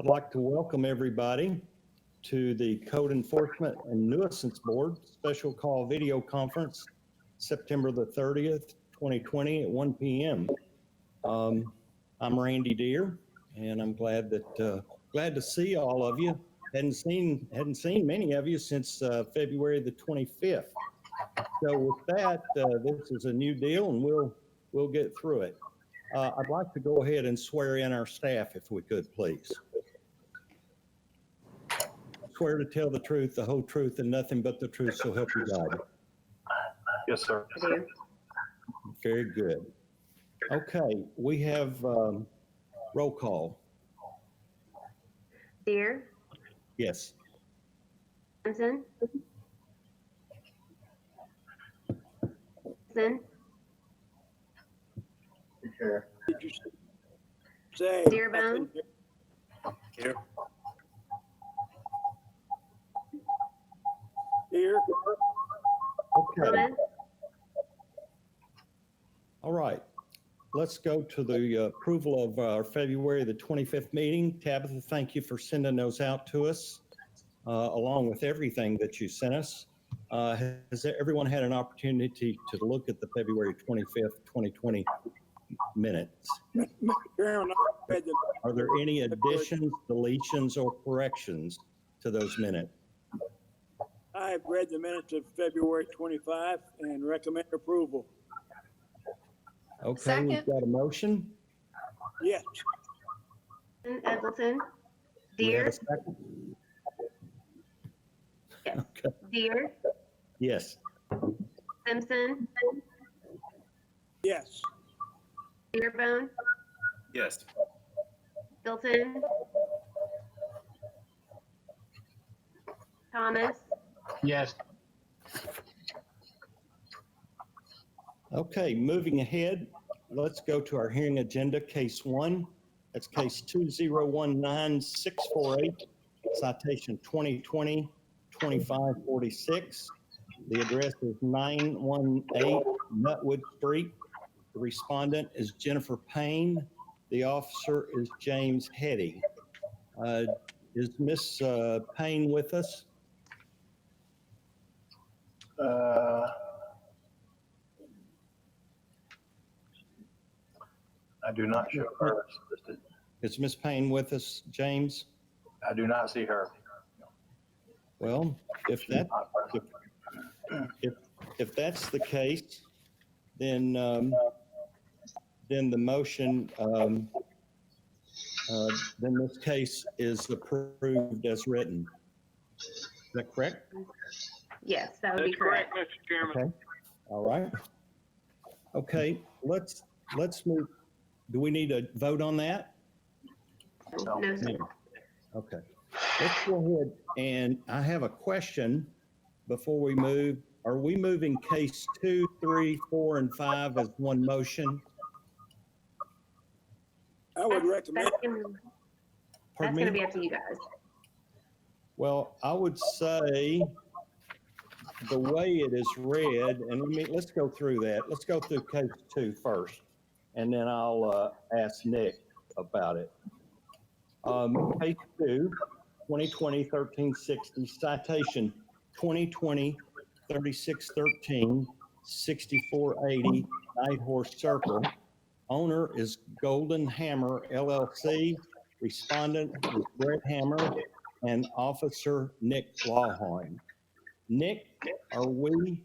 I'd like to welcome everybody to the Code Enforcement and Nuisance Board Special Call Video Conference, September the 30th, 2020 at 1 p.m. I'm Randy Deere, and I'm glad to see all of you. Hadn't seen many of you since February the 25th. So with that, this is a new deal, and we'll get through it. I'd like to go ahead and swear in our staff, if we could, please. Swear to tell the truth, the whole truth, and nothing but the truth, so help you God. Yes, sir. Very good. Okay, we have roll call. Deere, Yes. Johnson, Johnson, Here. Say. Dearbone, Here. Here. Okay. Thomas, All right. Let's go to the approval of our February the 25th meeting. Tabitha, thank you for sending those out to us, along with everything that you sent us. Has everyone had an opportunity to look at the February 25th, 2020 minutes? Mr. Chairman, I read the- Are there any additions, deletions, or corrections to those minutes? I have read the minutes of February 25 and recommend approval. Okay, we've got a motion. Yes. Eggleton, Do we have Deere, a second? Yes. Okay. Deere, Yes. Simpson, Yes. Dearbone, Yes. Hilton, Thomas, Yes. Okay, moving ahead, let's go to our hearing agenda, case 1. That's case 2019648, citation 2020-2546. The address is 918 Nutwood Street. The respondent is Jennifer Payne. The officer is James Hetty. Is Miss Payne with us? I do not show her listed. Is Miss Payne with us, James? I do not see her. Well, if that's the case, then the motion, then this case is approved as written. Is that correct? yes, that would be correct. Mr. Chairman. Okay. All right. Okay, let's move. Do we need to vote on that? No, sir. Okay. Let's go ahead, and I have a question before we move. Are we moving case 2, 3, 4, and 5 as one motion? I would recommend, Pardon That's gonna me? be up to you guys. Well, I would say the way it is read, and let's go through that. Let's go through case 2 first, and then I'll ask Nick about it. Case 2, 2020-1360, citation 2020-3613, 6480 Night Horse Circle. Owner is Golden Hammer LLC. Respondent is Brett Hammer and Officer Nick Lawhorn. Nick, are we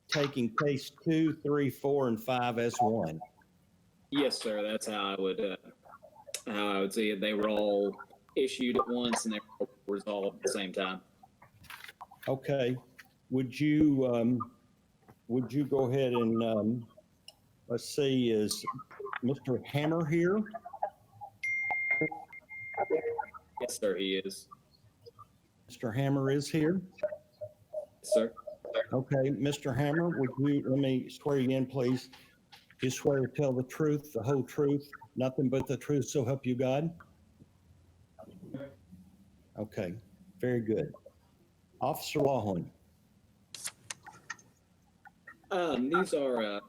taking case 2, 3, 4, and 5 as one? Yes, sir. That's how I would see it. They were all issued at once and they were all resolved at the same time. Okay. Would you go ahead and let's see, is Mr. Hammer here? Yes, sir. He is. Mr. Hammer is here. Yes, sir. Okay, Mr. Hammer, let me swear you in, please. You swear to tell the truth, the whole truth, nothing but the truth, so help you God? Okay, very good. Officer Lawhorn. These are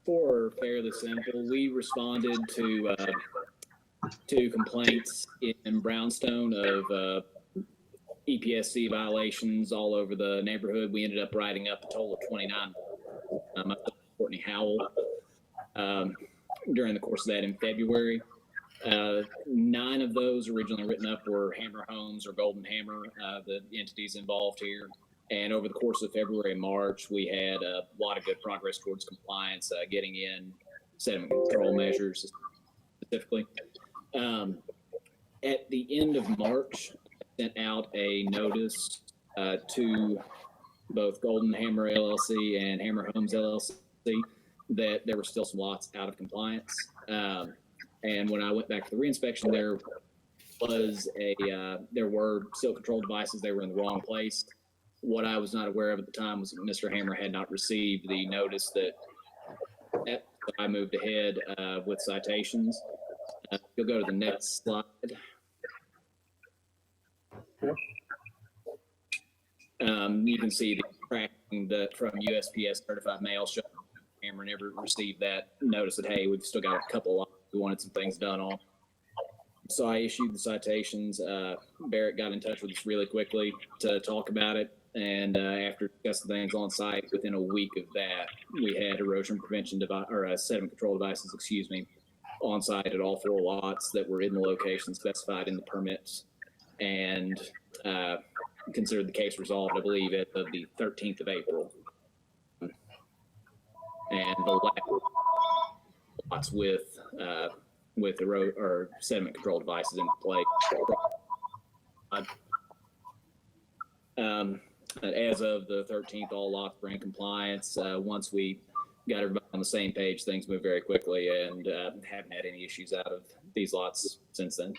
four are fairly simple. We responded to 2 complaints in Brownstone of EPSC violations all over the neighborhood. We ended up writing up a total of 29. Courtney Howell during the course of that in February. 9 of those originally written up were Hammer Homes or Golden Hammer, the entities involved here. And over the course of February and March, we had a lot of good progress towards compliance, getting in sediment control measures specifically. At the end of March, I sent out a notice to both Golden Hammer LLC and Hammer Homes LLC that there were still some lots out of compliance. And when I went back to the reinspection, there were silt control devices. They were in the wrong place. What I was not aware of at the time was that Mr. Hammer had not received the notice that I moved ahead with citations. You'll go to the next slide. You can see the tracking that from USPS certified mail showing Hammer never received that notice that, hey, we've still got a couple of we wanted some things done on. So I issued the citations. Barrett got in touch with us really quickly to talk about it. And after discussing things on site, within a week of that, we had erosion prevention device or sediment control devices, on site at all 4 lots that were in the location specified in the permits, and considered the case resolved, I believe, as of the 13th of April. And the last lots with sediment control devices in place. As of the 13th, all lots were in compliance. Once we got everybody on the same page, things moved very quickly, and haven't had any issues out of these lots since then.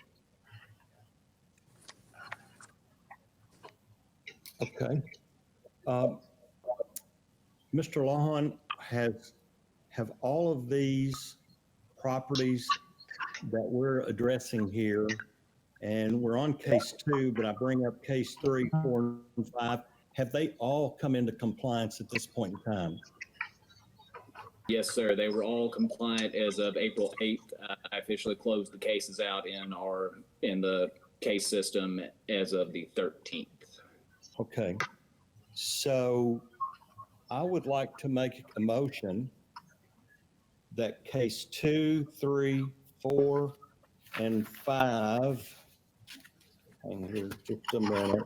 Okay. Mr. Lawhon, have all of these properties that we're addressing here, and we're on case 2, but I bring up case 3, 4, and 5, have they all come into compliance at this point in time? Yes, sir. They were all compliant as of April 8th. I officially closed the cases out in the case system as of the 13th. Okay. So I would like to make a motion that case 2, 3, 4, and 5, hang here just a minute.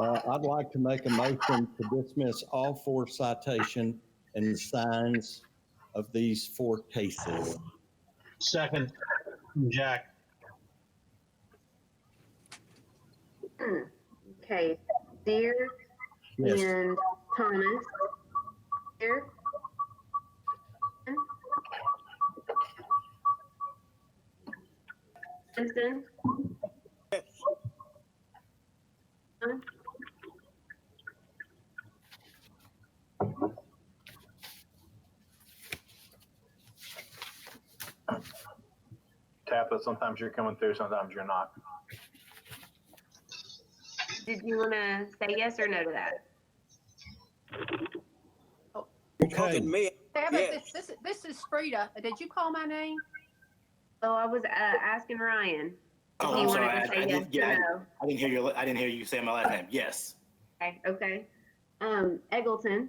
I'd like to make a motion to dismiss all 4 citation and signs of these 4 cases. Second, Jack. Okay, Deere Yes. and Thomas. Deere. Simpson. Yes. Tabitha, sometimes you're coming through, sometimes you're not. Did you want to say yes or no to that? Okay. Talking to me. Tabitha, Yes. this is Frida. Did you call my name? Oh, I was asking Ryan. Oh, If he I'm wanted sorry. to I say didn't, yes or yeah, no. I didn't hear you say my last name. Yes. Okay. Eggleton.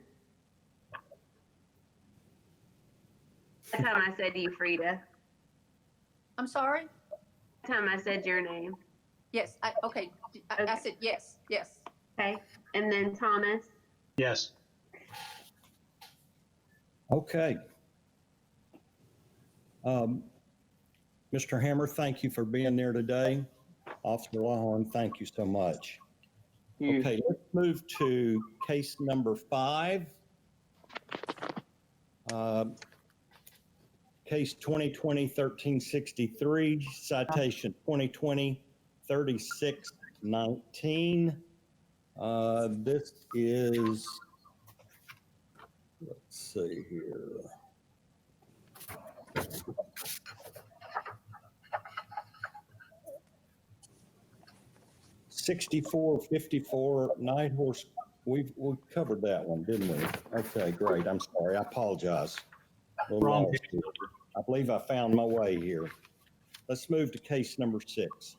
That time I said to you, Frida. I'm sorry? That time I said your name. Yes, okay. I said yes. Okay. And then Thomas. Yes. Okay. Mr. Hammer, thank you for being there today. Officer Lawhorn, thank you so much. Okay, let's move to case number 5. Case 2020-1363, citation 2020-3619. This is, let's see here. $64.54 Night Horse. We covered that one, didn't we? Okay, great. I'm sorry. I apologize. A little Wrong lost here. I believe I found my way here. Let's move to case number 6.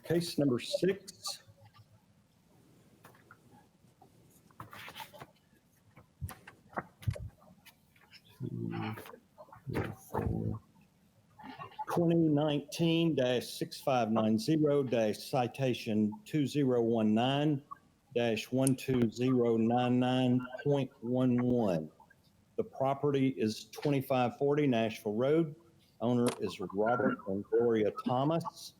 Case number 6. For 2019-6590 citation 2019-12099.11. The property is 2540 Nashville Road. Owner is Robert and Gloria Thomas.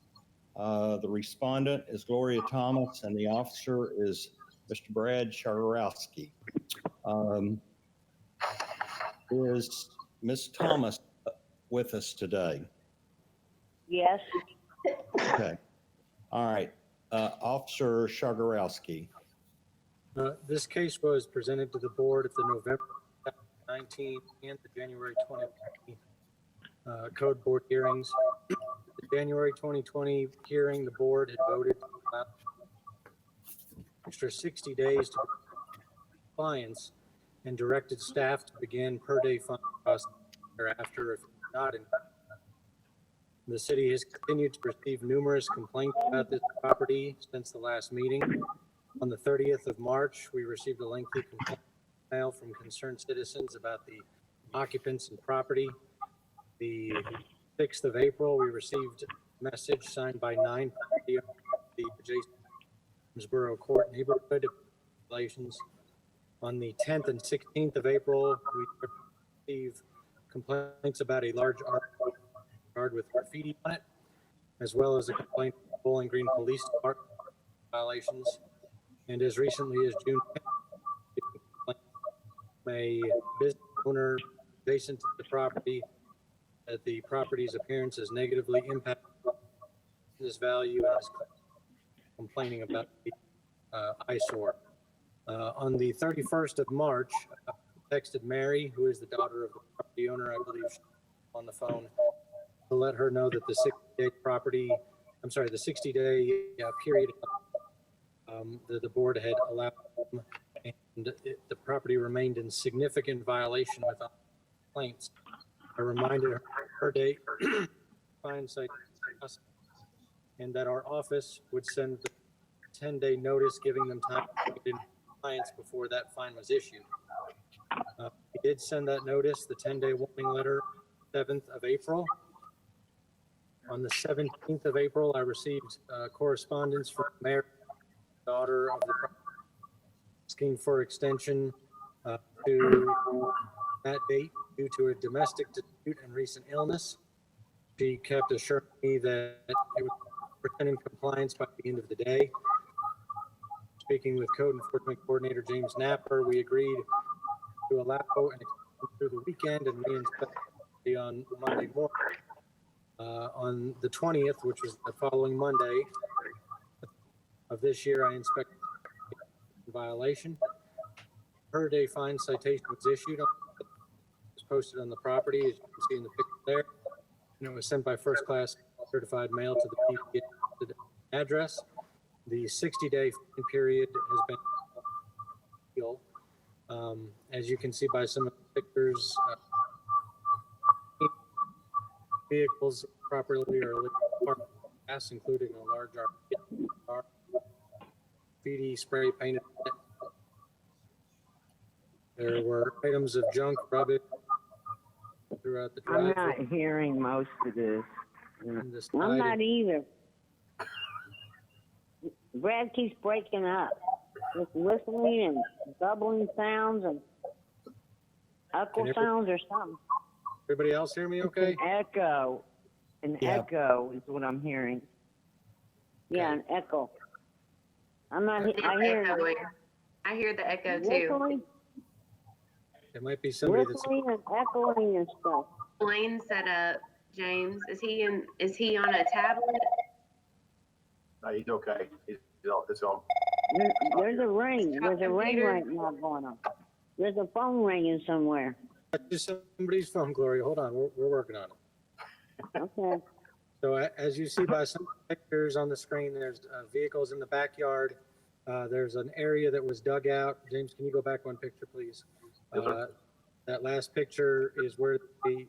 The respondent is Gloria Thomas, and the officer is Mr. Brad Sharowski. Is Ms. Thomas with us today? Yes, Okay. All right. Officer Sharowski. This case was presented to the board at the November 19 and the January 2020 code board hearings. The January 2020 hearing, the board had voted to allow extra 60 days to compliance and directed staff to begin per day fine process thereafter if not in. The city has continued to receive numerous complaints about this property since the last meeting. On the 30th of March, we received a lengthy complaint mail from concerned citizens about the occupants and property. The 6th of April, we received a message signed by 9 property owners of the adjacent Borough Court neighborhood regulations. On the 10th and 16th of April, we received complaints about a large yard with graffiti on it, as well as a complaint from the Bowling Green Police Department violations. And as recently as June 10th, a business owner adjacent to the property that the property's appearance has negatively impacted this value and is complaining about the eyesore. On the 31st of March, I texted Mary, who is the daughter of the property owner, I believe she's on the phone, to let her know that the 60-day period that the board had allowed, and the property remained in significant violation without complaints. I reminded her per day fine citation and that our office would send the 10-day notice giving them time to get in compliance before that fine was issued. We did send that notice, the 10-day warning letter, 7th of April. On the 17th of April, I received correspondence from Mary, daughter of the property, asking for extension to that date due to a domestic dispute and recent illness. She kept assuring me that it would pretend in compliance by the end of the day. Speaking with Code Enforcement Coordinator James Napper, we agreed to allow an extension through the weekend and reinspect on Monday morning. On the 20th, which was the following Monday of this year, I inspected the violation. Per day fine citation was issued. It was posted on the property, as you can see in the picture there, and it was sent by first class certified mail to the PPA address. The 60-day fine period has been appealed. As you can see by some of the pictures, vehicles properly or illegally parked, including a large car, graffiti spray painted. There were items of junk, rubbish throughout the I'm driveway. not hearing most of this. And the I'm side not either. Brad keeps breaking up with whistling and bubbling sounds and echo sounds or something. Everybody else hear me okay? Echo. An Yeah. echo is what I'm hearing. Yeah, an echo. I'm not, It's I hear echoing. I hear the echo too. whistling, It might be somebody that's, whistling and echoing and stuff. Lane set up, James. Is he on a tablet? No, he's okay. It's on. There's a ring. There's a ring Computer. right now going on. There's a phone ringing somewhere. that's just somebody's phone, Gloria. Hold on, we're working on it. Okay. So as you see by some pictures on the screen, there's vehicles in the backyard. There's an area that was dug out. James, can you go back one picture, please? Yes, sir. That last picture is where the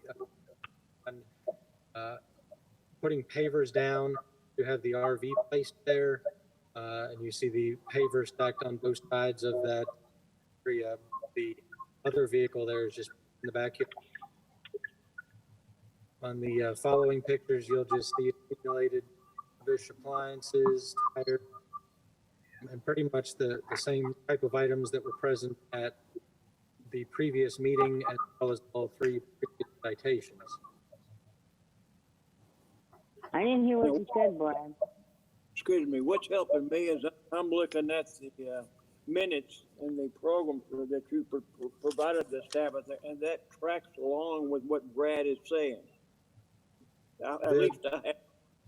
putting pavers down to have the RV placed there. And you see the pavers stacked on both sides of that area. The other vehicle there is just in the backyard. On the following pictures, you'll just see accumulated rubbish, appliances, tires, and pretty much the same type of items that were present at the previous meeting, as well as all three previous citations. I didn't hear what you said, Brian. Excuse me, what's helping me is I'm looking at the minutes and the program that you provided this Tabitha, and that tracks along with what Brad is saying. At least I have.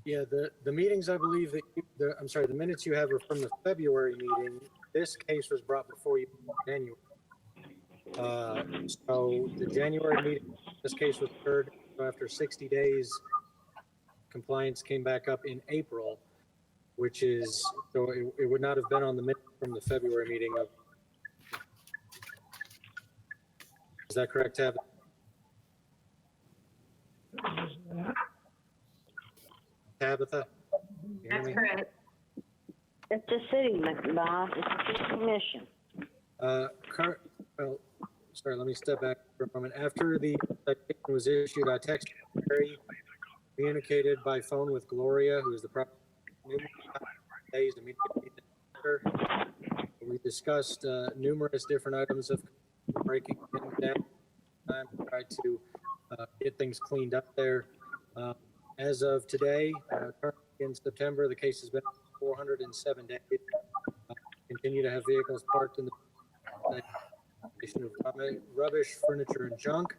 Yeah, the meetings, I believe that, the minutes you have are from the February meeting. This case was brought before you in January. So the January meeting, this case was heard after 60 days. Compliance came back up in April, which is, so it would not have been on the minute from the February meeting of. Is that correct, Tab? Tabitha? You hear That's me? correct. It's the city, boss. It's the city commission. Well, sorry, let me step back for a moment. After the citation was issued, I texted Barry, communicated by phone with Gloria, who is the property numerous days immediately after. We discussed numerous different items of breaking things down, time to try to get things cleaned up there. As of today, currently in September, the case has been 407 days. Continue to have vehicles parked in the of rubbish, furniture, and junk.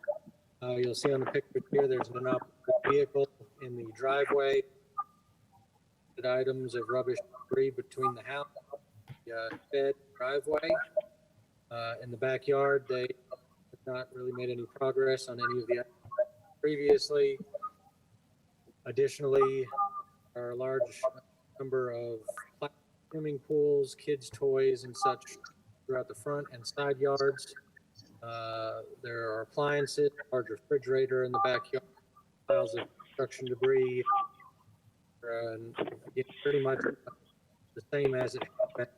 You'll see on the picture here, there's an inoperable vehicle in the driveway. Items of rubbish debris between the house, the shed, driveway. In the backyard, they have not really made any progress on any of the items previously. Additionally, there are a large number of swimming pools, kids' toys, and such throughout the front and side yards. There are appliances, a large refrigerator in the backyard, piles of construction debris, and again, pretty much the same as it has been.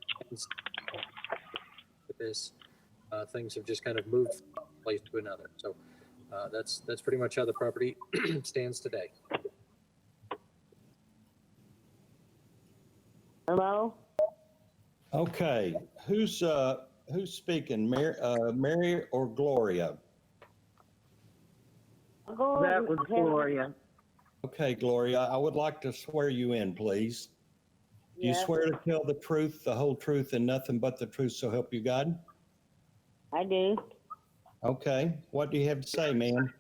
This things have just kind of moved from one place to another. So that's pretty much how the property stands today. Hello? Okay, who's speaking, Mary or Gloria? That was Gloria. Okay, Gloria, I would like to swear you in, please. Do you Yes. swear to tell the truth, the whole truth, and nothing but the truth, so help you God? I do. Okay, what do you have to say, ma'am?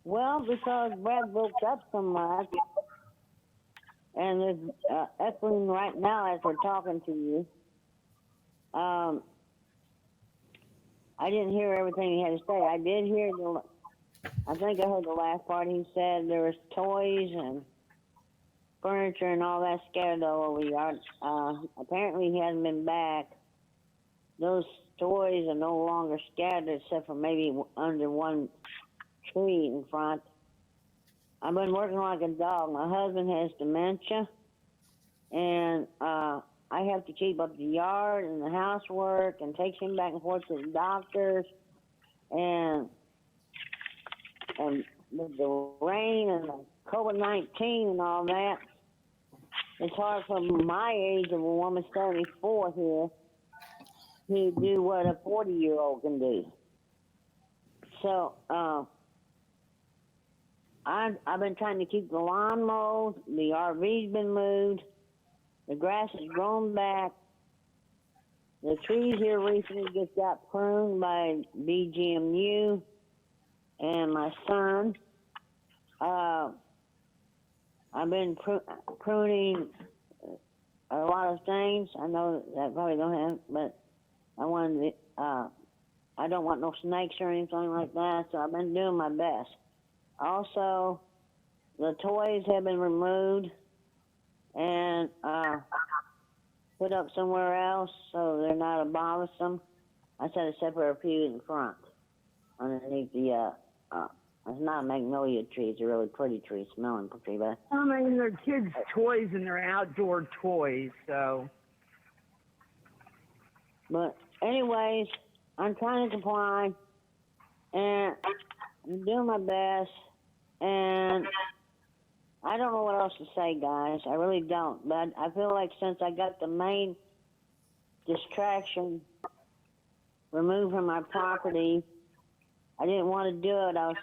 Well, because Brad broke up so much, and there's echoing right now as we're talking to you. I didn't hear everything he had to say. I did hear I think I heard the last part. He said there was toys and furniture and all that scattered all over the yard. Apparently he hasn't been back. Those toys are no longer scattered except for maybe under one tree in front. I've been working like a dog. My husband has dementia, and I have to keep up the yard and the housework and take him back and forth to the doctors. And with the rain and the COVID-19 and all that, it's hard for my age of a woman 74 here to do what a 40-year-old can do. So I've been trying to keep the lawn mowed, the RV's been moved, the grass has grown back, the trees here recently just got pruned by BGMU and my son. I've been pruning a lot of things. I know that probably don't have, but I wanted I don't want no snakes or anything like that, so I've been doing my best. Also, the toys have been removed and put up somewhere else so they're not bothersome. I set a separate pew in front underneath the it's not a magnolia tree, it's a really pretty tree, smelling tree, but I mean, they're kids' toys and they're outdoor toys, so. But anyways, I'm trying to comply, and I'm doing my best, and I don't know what else to say, guys. I really don't. But I feel like since I got the main distraction removed from my property, I didn't want to do it. I was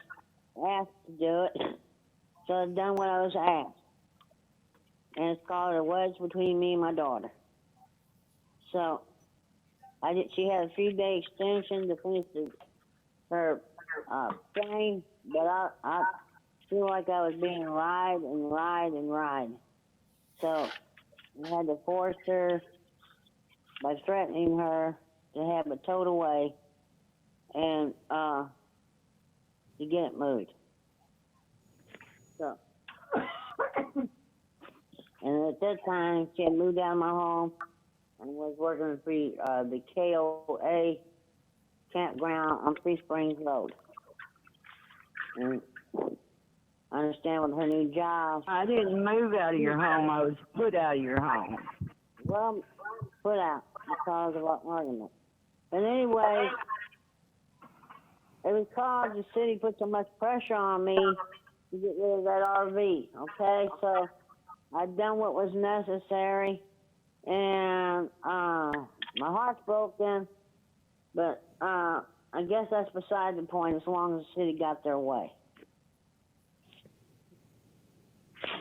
asked to do it, so I've done what I was asked. And it's called a wedge between me and my daughter. So she had a few-day extension to finish her thing, but I feel like I was being lied and lied and lied. So I had to force her by threatening her to have it towed away and to get it moved. So, and at that time, she had moved out of my home and was working for the KOA campground on Three Springs Road. And I understand with her new job. I didn't move out of your home, I was put out of your home. Well, put out because of an argument. But anyway, it was because the city put so much pressure on me to get rid of that RV, okay? So I've done what was necessary, and my heart's broken, but I guess that's beside the point as long as the city got their way.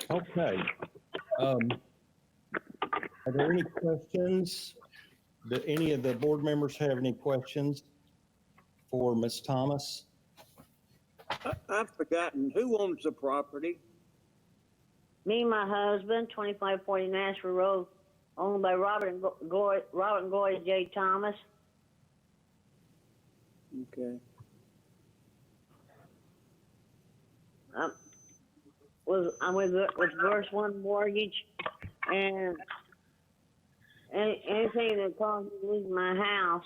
Okay. Are there any questions? Do any of the board members have any questions for Ms. Thomas? I've forgotten, who owns the property? Me and my husband, 2540 Nashville Road, owned by Robert and Goy J. Thomas. Okay. I'm with Verse One Mortgage, and anything that causes me to lose my house,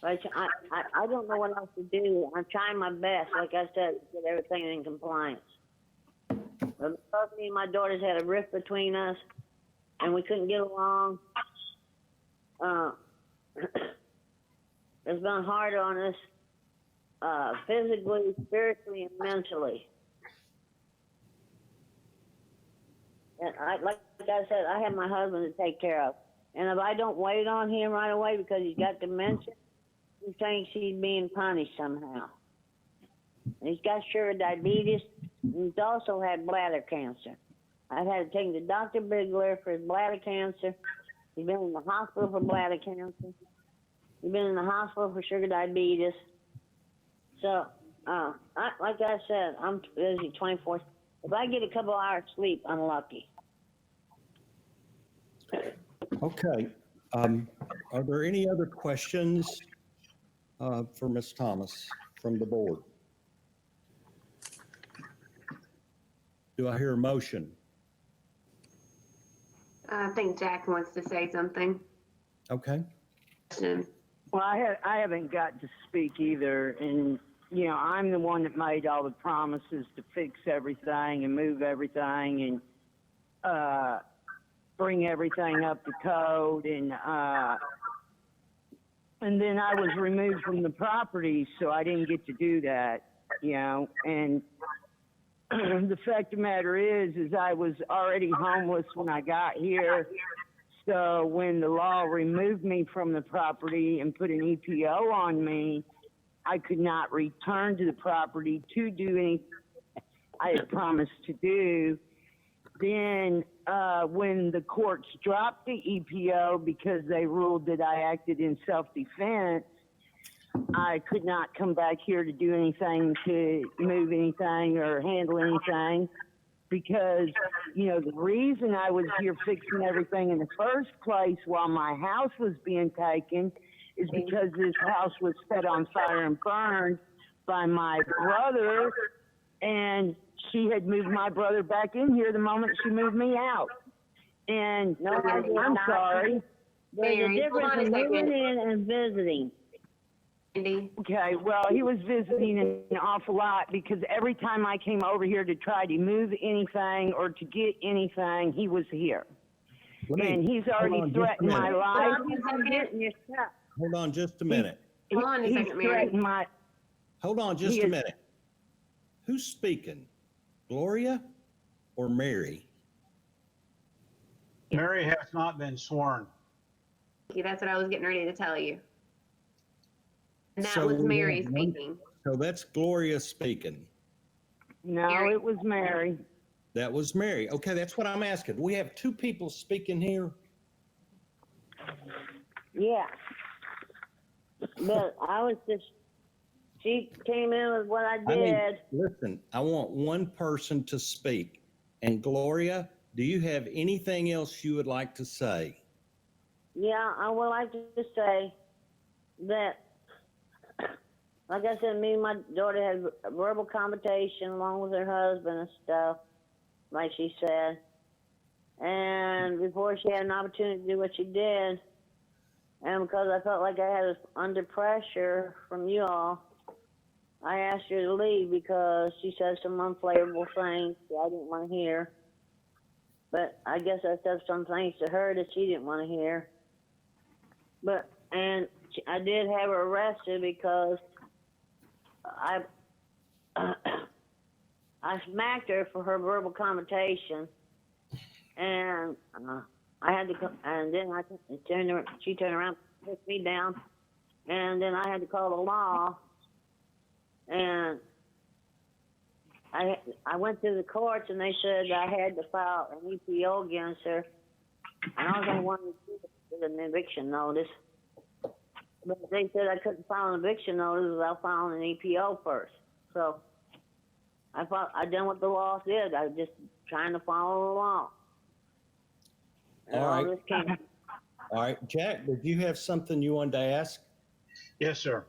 like I don't know what else to do. I'm trying my best, like I said, to get everything in compliance. But because me and my daughters had a rift between us, and we couldn't get along, it's been hard on us, physically, spiritually, and mentally. And like I said, I have my husband to take care of. And if I don't wait on him right away because he's got dementia, he thinks he's being punished somehow. And he's got sugar diabetes, and he's also had bladder cancer. I've had to take him to Dr. Bigler for his bladder cancer. He's been in the hospital for bladder cancer. He's been in the hospital for sugar diabetes. So, like I said, I'm busy 24. If I get a couple hours sleep, I'm lucky. Okay. Are there any other questions for Ms. Thomas from the board? Do I hear a motion? I think Jack wants to say something. Okay. Well, I haven't got to speak either, and you know, I'm the one that made all the promises to fix everything and move everything and bring everything up to code, and then I was removed from the property, so I didn't get to do that, you know, and the fact of the matter is I was already homeless when I got here. So when the law removed me from the property and put an EPO on me, I could not return to the property to do anything I had promised to do. Then when the courts dropped the EPO because they ruled that I acted in self-defense, I could not come back here to do anything, to move anything or handle anything, because, you know, the reason I was here fixing everything in the first place while my house was being taken is because this house was set on fire and burned by my brother, and she had moved my brother back in here the moment she moved me out. And No, I did I'm not. sorry. There's a Mary, hold difference on a in moving second. in and visiting. Andy, Okay, well, he was visiting an awful lot because every time I came over here to try to move anything or to get anything, he was here. Let me- And he's hold already on just a threatened my minute. life. Getting your stuff. Hold on just a minute. hold on a He's second, Mary. threatened my, Hold on just He a is- minute. Who's speaking? Gloria or Mary? Mary has not been sworn. Thank you. That's what I was getting ready to tell you. And that So was we Mary have one- speaking. So that's Gloria speaking. no, Mary. it was Mary. That was Mary. Okay, that's what I'm asking. We have two people speaking here. Yeah. But I was just, she came in with what I I mean, did. listen, I want one person to speak. And Gloria, do you have anything else you would like to say? Yeah, I would like to just say that, like I said, me and my daughter had a verbal conversation along with her husband and stuff, like she said. And before she had an opportunity to do what she did, and because I felt like I had us under pressure from you all, I asked her to leave because she said some unflavorable things that I didn't want to hear. But I guess I said some things to her that she didn't want to hear. But, and I did have her arrested because I smacked her for her verbal connotation, and I had to, and then she turned around, put me down, and then I had to call the law, and I went to the courts, and they said I had to file an EPO against her, and I was only wanting to do an eviction notice. But they said I couldn't file an eviction notice without filing an EPO first. So I done what the law said. I was just trying to follow the law. And All right. this came. All right, Jack, did you have something you wanted to ask? Yes, sir.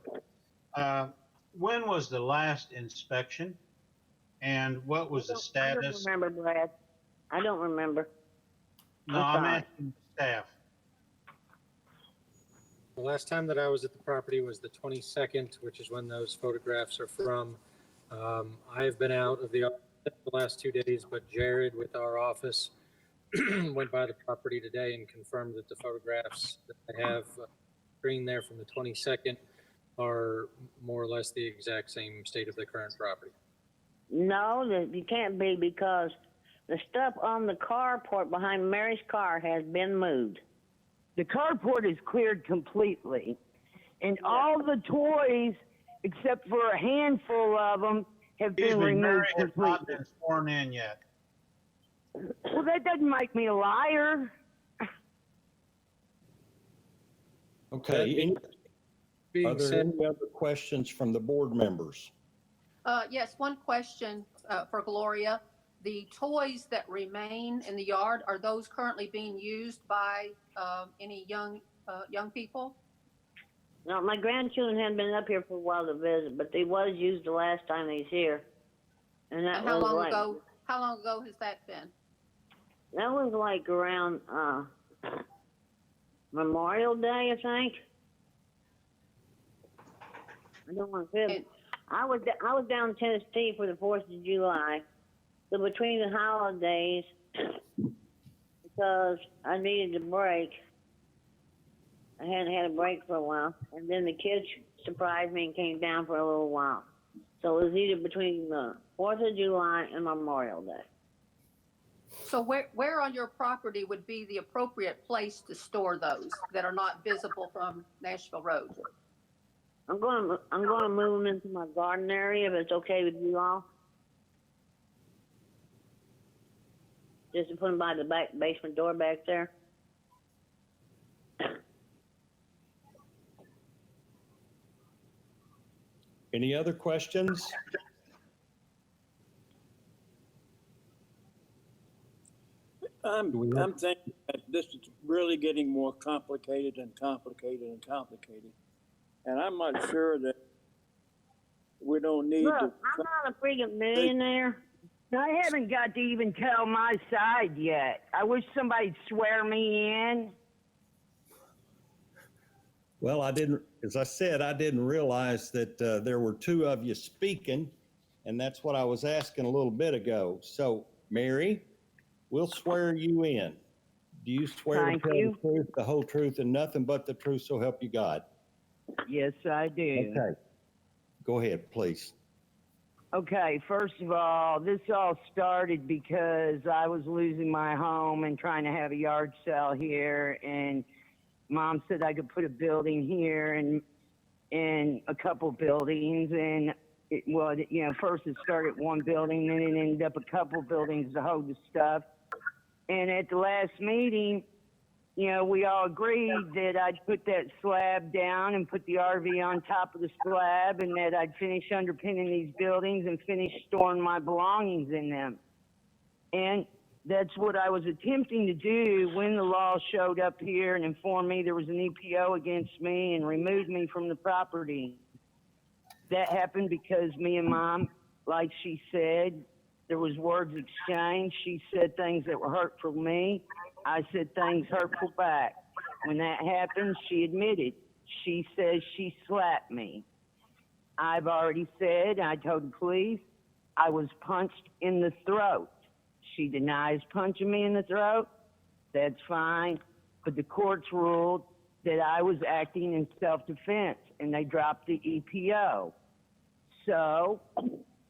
When was the last inspection? And what was the I don't status? remember, Brad. I don't remember. No, I'm asking staff. The last time that I was at the property was the 22nd, which is when those photographs are from. I have been out of the office the last 2 days, but Jared with our office went by the property today and confirmed that the photographs that I have screened there from the 22nd are more or less the exact same state of the current property. No, you can't be, because the stuff on the carport behind Mary's car has been moved. The carport is cleared completely, and all the toys, except for a handful of them, have Excuse been me, removed Mary has not completely. been sworn in yet. Well, that doesn't make me a liar. Okay, are Being there said, any other questions from the board members? Yes, one question for Gloria. The toys that remain in the yard, are those currently being used by any young people? No, my grandchildren hadn't been up here for a while to visit, but they was used the last time they was here. And that And how was long like, ago? How long ago has that been? that was like around Memorial Day, I think. I don't want to fib. I was down in Tennessee for the 4th of July. So between the holidays, because I needed a break, I hadn't had a break for a while, and then the kids surprised me and came down for a little while. So it was either between the 4th of July and Memorial Day. So where on your property would be the appropriate place to store those that are not visible from Nashville Road? I'm gonna move them into my garden area if it's okay with you all. Just to put them by the back basement door back there. Any other questions? I'm thinking that this is really getting more complicated and complicated and complicated. And I'm not sure that we don't need Look, to. I'm not a freaking millionaire. I haven't got to even tell my side yet. I wish somebody'd swear me in. Well, I didn't, as I said, I didn't realize that there were two of you speaking, and that's what I was asking a little bit ago. So, Mary, we'll swear you in. Do you swear to Thank tell you. the truth, the whole truth, and nothing but the truth, so help you God? Yes, I do. Okay. Go ahead, please. Okay, first of all, this all started because I was losing my home and trying to have a yard sale here, and Mom said I could put a building here and a couple buildings, and first it started one building, then it ended up a couple buildings to hold the stuff. And at the last meeting, we all agreed that I'd put that slab down and put the RV on top of the slab, and that I'd finish underpinning these buildings and finish storing my belongings in them. And that's what I was attempting to do when the law showed up here and informed me there was an EPO against me and removed me from the property. That happened because me and Mom, like she said, there was words exchanged. She said things that were hurtful to me. I said things hurtful back. When that happened, she admitted. She says she slapped me. I've already said, I told the police, I was punched in the throat. She denies punching me in the throat. That's fine. But the courts ruled that I was acting in self-defense, and they dropped the EPO. So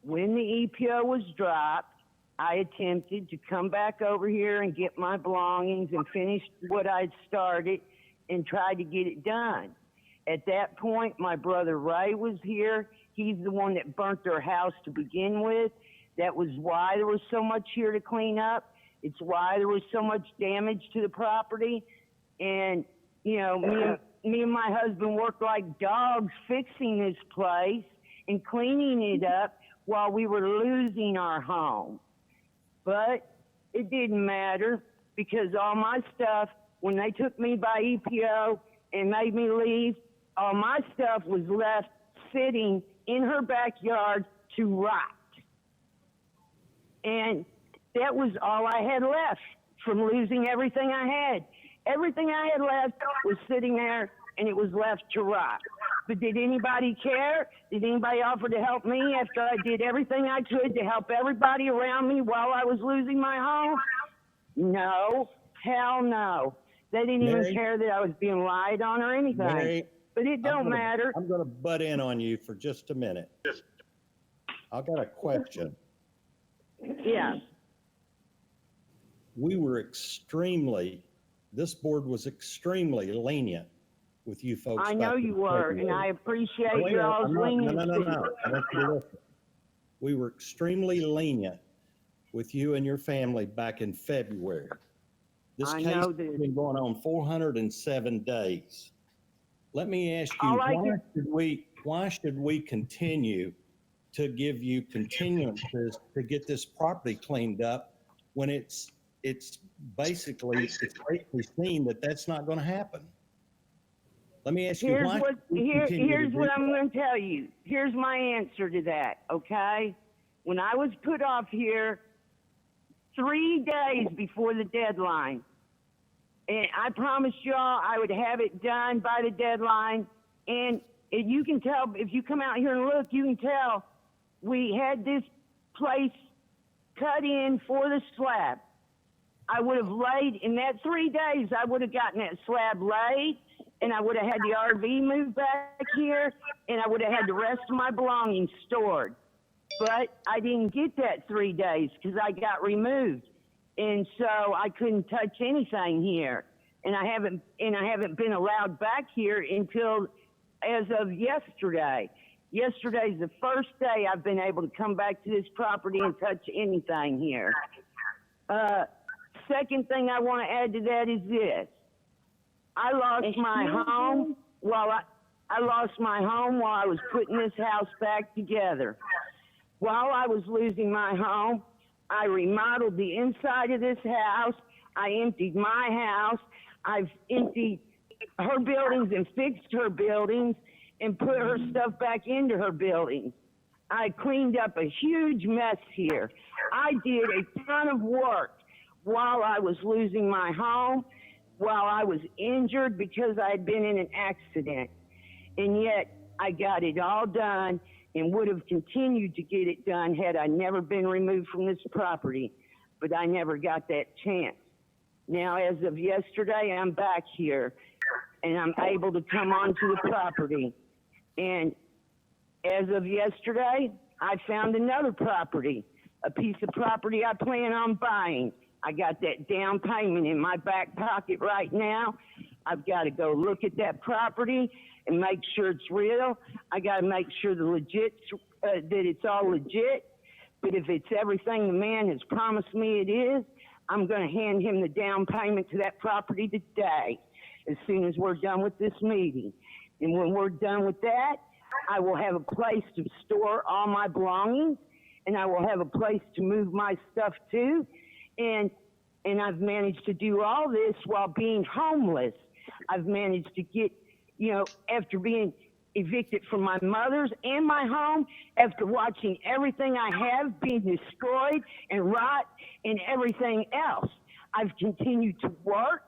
when the EPO was dropped, I attempted to come back over here and get my belongings and finish what I'd started and tried to get it done. At that point, my brother Ray was here. He's the one that burnt their house to begin with. That was why there was so much here to clean up. It's why there was so much damage to the property. And, me and my husband worked like dogs fixing this place and cleaning it up while we were losing our home. But it didn't matter because all my stuff, when they took me by EPO and made me leave, all my stuff was left sitting in her backyard to rot. And that was all I had left from losing everything I had. Everything I had left was sitting there and it was left to rot. But did anybody care? Did anybody offer to help me after I did everything I could to help everybody around me while I was losing my home? No, hell no. They didn't Mary, even care that I was being lied on or anything. Mary, But it don't matter. I'm going to butt in on you for just a minute. I've got a question. Yeah. This board was extremely lenient with you folks. I know you were, and I appreciate your all's leniency. No. I want you to listen. We were extremely lenient with you and your family back in February. This case has been going on 407 days. Let me ask you, why should we continue to give you continuances to get this property cleaned up when it's basically seen that that's not going to happen? Let me ask you, here's what I'm going to tell you. Here's my answer to that, okay? When I was put off here 3 days before the deadline, and I promised y'all I would have it done by the deadline, and you can tell, if you come out here and look, you can tell we had this place cut in for the slab. I would have laid, in that 3 days, I would have gotten that slab laid, and I would have had the RV moved back here, and I would have had the rest of my belongings stored. But I didn't get that 3 days because I got removed. And so I couldn't touch anything here. And I haven't been allowed back here until as of yesterday. Yesterday's the first day I've been able to come back to this property and touch anything here. Second thing I want to add to that is this. I lost my home while I was putting this house back together. While I was losing my home, I remodeled the inside of this house. I emptied my house. I've emptied her buildings and fixed her buildings and put her stuff back into her buildings. I cleaned up a huge mess here. I did a ton of work while I was losing my home, while I was injured because I had been in an accident. And yet I got it all done and would have continued to get it done had I never been removed from this property, but I never got that chance. Now, as of yesterday, I'm back here and I'm able to come onto the property. And as of yesterday, I found another property, a piece of property I plan on buying. I got that down payment in my back pocket right now. I've got to go look at that property and make sure it's real. I got to make sure that it's all legit. But if it's everything the man has promised me it is, I'm going to hand him the down payment to that property today, as soon as we're done with this meeting. And when we're done with that, I will have a place to store all my belongings, and I will have a place to move my stuff to. And I've managed to do all this while being homeless. I've managed to get, after being evicted from my mother's and my home, after watching everything I have being destroyed and rot and everything else. I've continued to work.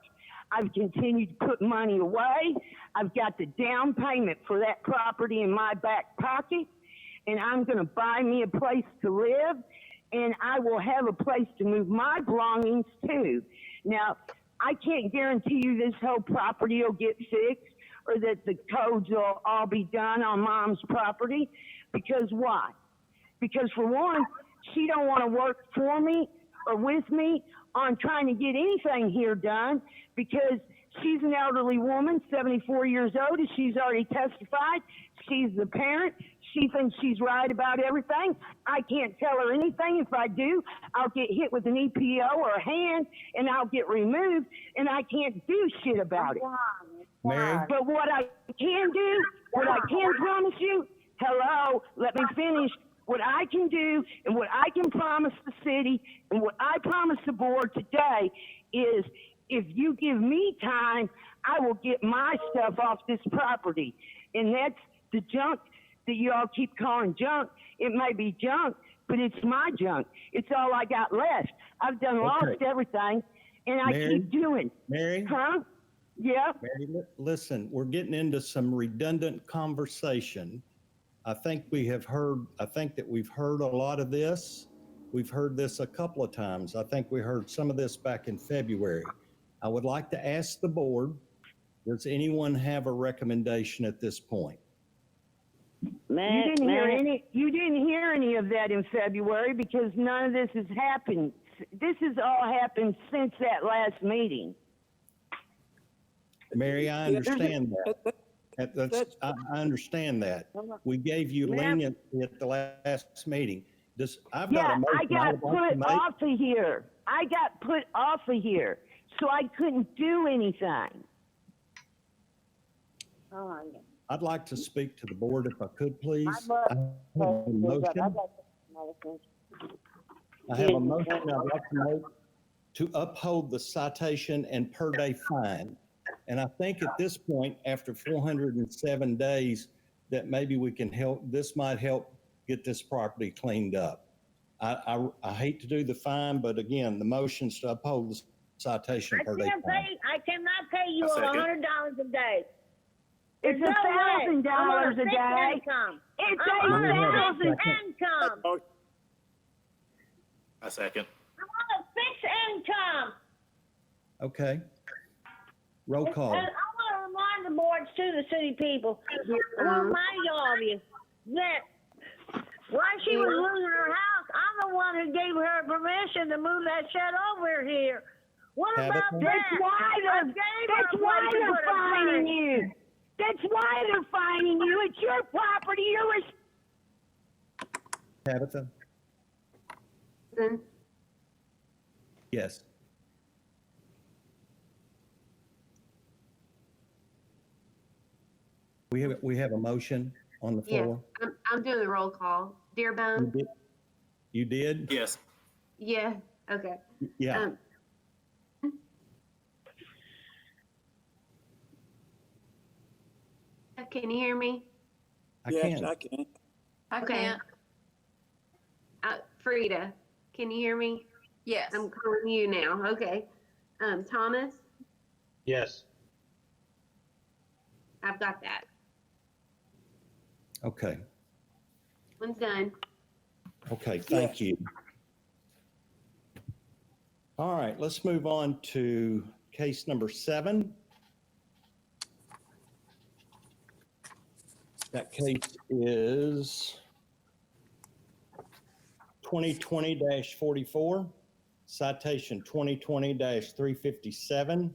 I've continued to put money away. I've got the down payment for that property in my back pocket, and I'm going to buy me a place to live, and I will have a place to move my belongings to. Now, I can't guarantee you this whole property will get fixed or that the codes will all be done on Mom's property, because why? Because for one, she don't want to work for me or with me on trying to get anything here done, because she's an elderly woman, 74 years old, as she's already testified. She's the parent. She thinks she's right about everything. I can't tell her anything. If I do, I'll get hit with an EPO or a hand, and I'll get removed, and I can't do shit about it. Mary? But what I can do, what I can promise you, hello, let me finish. What I can do and what I can promise the city and what I promise the board today is, if you give me time, I will get my stuff off this property. And that's the junk that you all keep calling junk. It may be junk, but it's my junk. It's all I got left. I've done lost everything, and I Mary? keep doing. Mary? Huh? Yeah. Mary, listen, we're getting into some redundant conversation. I think that we've heard a lot of this. We've heard this a couple of times. I think we heard some of this back in February. I would like to ask the board, does anyone have a recommendation at this point? You didn't hear any of that in February, because none of this has happened. This has all happened since that last meeting. Mary, I understand that. I understand that. We gave you leniency at the last meeting. I've got a motion I got would like to put make. off of here. I got put off of here, so I couldn't do anything. I'd like to speak to the board if I could, please. I have a motion I'd like to make to uphold the citation and per day fine. And I think at this point, after 407 days, that maybe we can help, this might help get this property cleaned up. I hate to do the fine, but again, the motion's to uphold the citation per day fine. I cannot pay you $100 a day. It's $1,000 a day. Income. It's I'm on a $1,000. fixed income. A second. I'm on a fixed income. Okay. Roll call. And I want to remind the boards too, the city people, I want to remind all of you that while she was losing her house, I'm the one who gave her permission to move that shed over here. What about that? That's why they're fining you. That's why they're fining you. It's your property. Tabitha? Yes. We have a motion on the Yeah, floor. I'm doing the roll call. Dearbone? You did? Yes. Yeah, okay. Yeah. Can you hear me? I Yes, can. I can. I Okay. can't. Frida, can you hear me? Yes. I'm calling you now. Okay. Thomas, Yes. I've got that. Okay. One's done. Okay, thank you. All right, let's move on to case number 7. That case is 2020-44, citation 2020-357.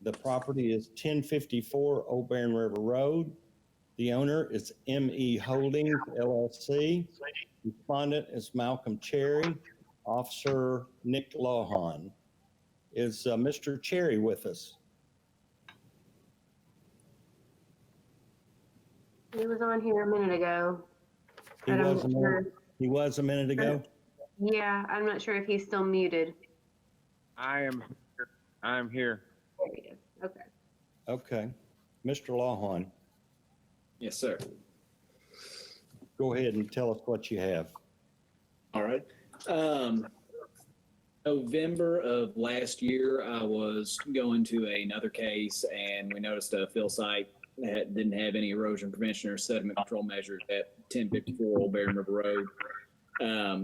The property is 1054 Old Barren River Road. The owner is M.E. Holdings, LLC. Respondent is Malcolm Cherry. Officer Nick Lawhon. Is Mr. Cherry with us? He was on here a minute ago. He but I'm was, not sure. he was a minute ago? Yeah, I'm not sure if he's still muted. I am here. There he is. Okay. Okay. Mr. Lawhon, Yes, sir. go ahead and tell us what you have. All right. November of last year, I was going to another case, and we noticed a fill site that didn't have any erosion prevention or sediment control measures at 1054 Old Barren River Road.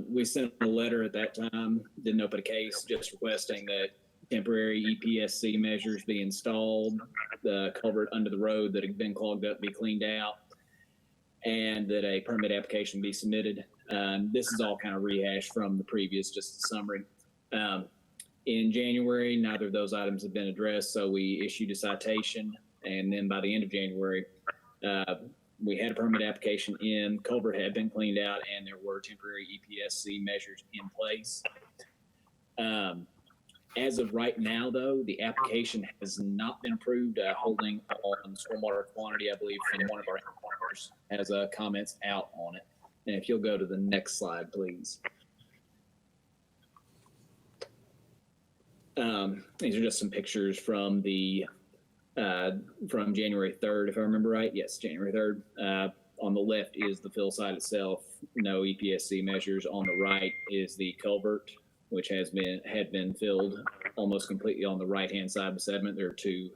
We sent a letter at that time, didn't open a case, just requesting that temporary EPSC measures be installed, the culvert under the road that had been clogged up be cleaned out, and that a permit application be submitted. This is all kind of rehashed from the previous, just a summary. In January, neither of those items have been addressed, so we issued a citation, and then by the end of January, we had a permit application in, culvert had been cleaned out, and there were temporary EPSC measures in place. As of right now, though, the application has not been approved, holding on stormwater quantity, I believe, from one of our partners has comments out on it. And if you'll go to the next slide, please. These are just some pictures from the from January 3rd, if I remember right. Yes, January 3rd. On the left is the fill site itself, no EPSC measures. On the right is the culvert, which had been filled almost completely on the right-hand side of the sediment. There are two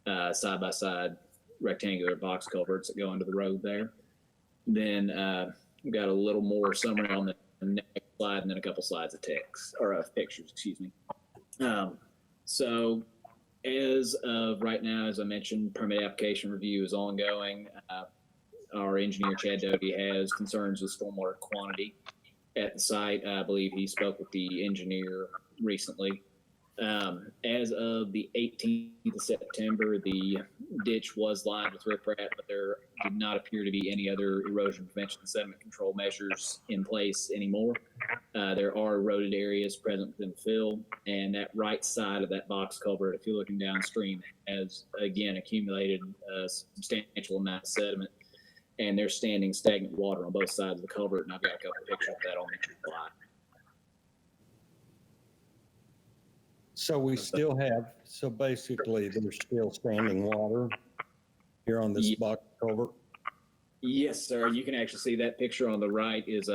side-by-side rectangular box culverts that go under the road there. Then we've got a little more summary on the next slide, and then a couple slides of text, or pictures, excuse me. So as of right now, as I mentioned, permit application review is ongoing. Our engineer, Chad Doty, has concerns with stormwater quantity at the site. I believe he spoke with the engineer recently. As of the 18th of September, the ditch was lined with riprap, but there did not appear to be any other erosion prevention and sediment control measures in place anymore. There are eroded areas present within the fill, and that right side of that box culvert, if you're looking downstream, has again accumulated a substantial amount of sediment, and there's standing stagnant water on both sides of the culvert, and I've got a couple of pictures of that on the slide. So we still have, so basically there's still standing water here on this box culvert? Yes, sir. You can actually see that picture on the right is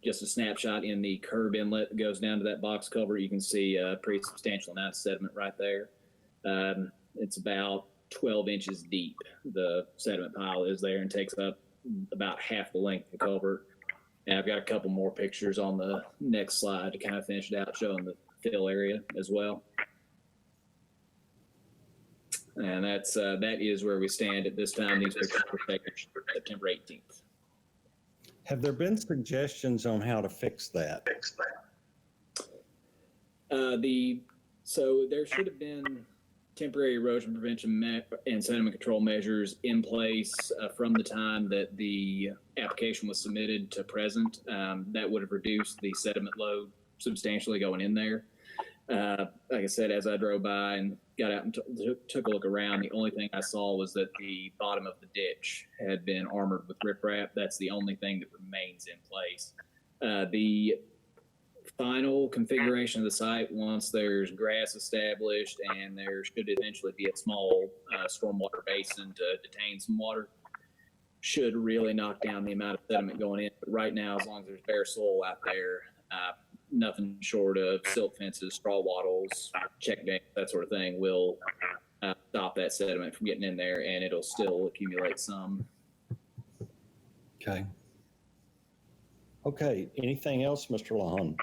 just a snapshot in the curb inlet that goes down to that box culvert. You can see a pretty substantial amount of sediment right there. It's about 12 inches deep. The sediment pile is there and takes up about half the length of the culvert. And I've got a couple more pictures on the next slide to kind of finish it out, showing the fill area as well. And that is where we stand at this time. These pictures were taken September 18th. Have there been suggestions on how to fix that? So there should have been temporary erosion prevention and sediment control measures in place from the time that the application was submitted to present. That would have reduced the sediment load substantially going in there. Like I said, as I drove by and got out and took a look around, the only thing I saw was that the bottom of the ditch had been armored with riprap. That's the only thing that remains in place. The final configuration of the site, once there's grass established and there should eventually be a small stormwater basin to detain some water, should really knock down the amount of sediment going in. But right now, as long as there's bare soil out there, nothing short of silt fences, straw wattles, check dams, that sort of thing will stop that sediment from getting in there, and it'll still accumulate some. Okay. Okay, anything else, Mr. Lahon?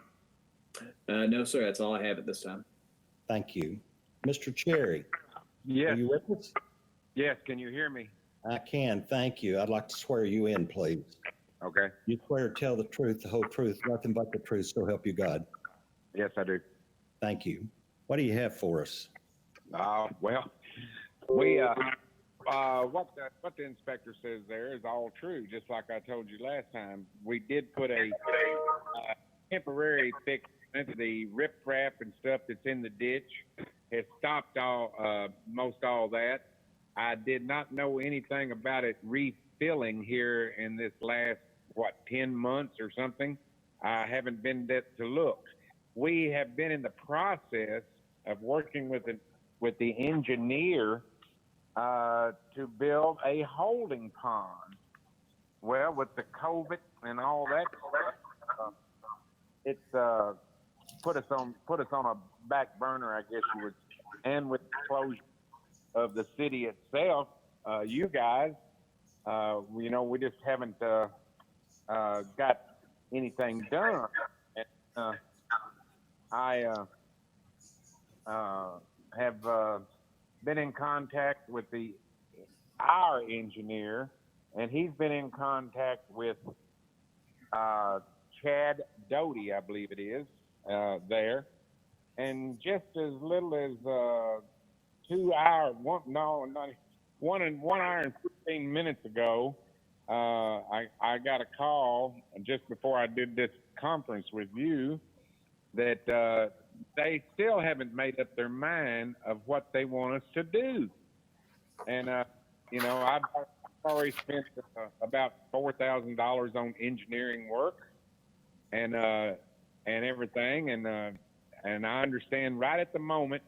No, sir, that's all I have at this time. Thank you. Mr. Cherry, Yes, are you with us? yes, can you hear me? I can, thank you. I'd like to swear you in, please. Okay, You swear to tell the truth, the whole truth, nothing but the truth, so help you God. yes, I do. Thank you. What do you have for us? Well, we, what the inspector says there is all true, just like I told you last time. We did put a temporary fix into the riprap and stuff that's in the ditch. It stopped most all that. I did not know anything about it refilling here in this last, 10 months or something. I haven't been there to look. We have been in the process of working with the engineer to build a holding pond. Well, with the COVID and all that stuff, it's put us on a back burner, I guess you would. And with the closure of the city itself, you guys, we just haven't got anything done. And, I have been in contact with our engineer, and he's been in contact with Chad Doty, I believe it is, there. And just as little as 2 hours, 1 hour and 15 minutes ago, I got a call just before I did this conference with you that they still haven't made up their mind of what they want us to do. And, I've already spent about $4,000 on engineering work and everything. And I understand right at the moment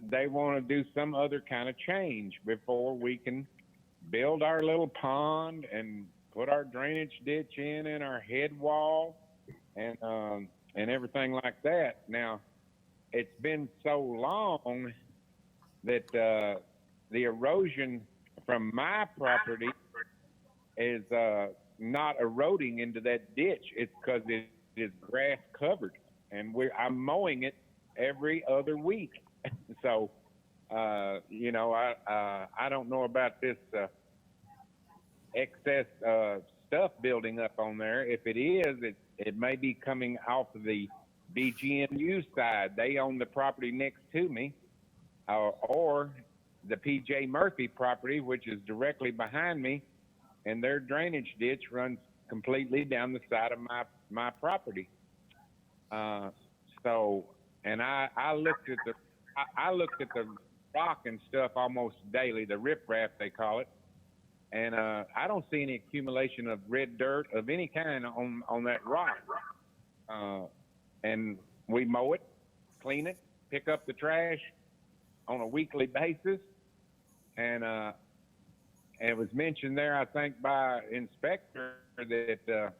they want to do some other kind of change before we can build our little pond and put our drainage ditch in and our head wall and everything like that. Now, it's been so long that the erosion from my property is not eroding into that ditch. It's because it is grass covered, and I'm mowing it every other week. So, I don't know about this excess stuff building up on there. If it is, it may be coming off of the BGNU side. They own the property next to me, or the PJ Murphy property, which is directly behind me, and their drainage ditch runs completely down the side of my property. And I looked at the rock and stuff almost daily, the riprap they call it, and I don't see any accumulation of red dirt of any kind on that rock. And we mow it, clean it, pick up the trash on a weekly basis, and it was mentioned there, I think, by inspector that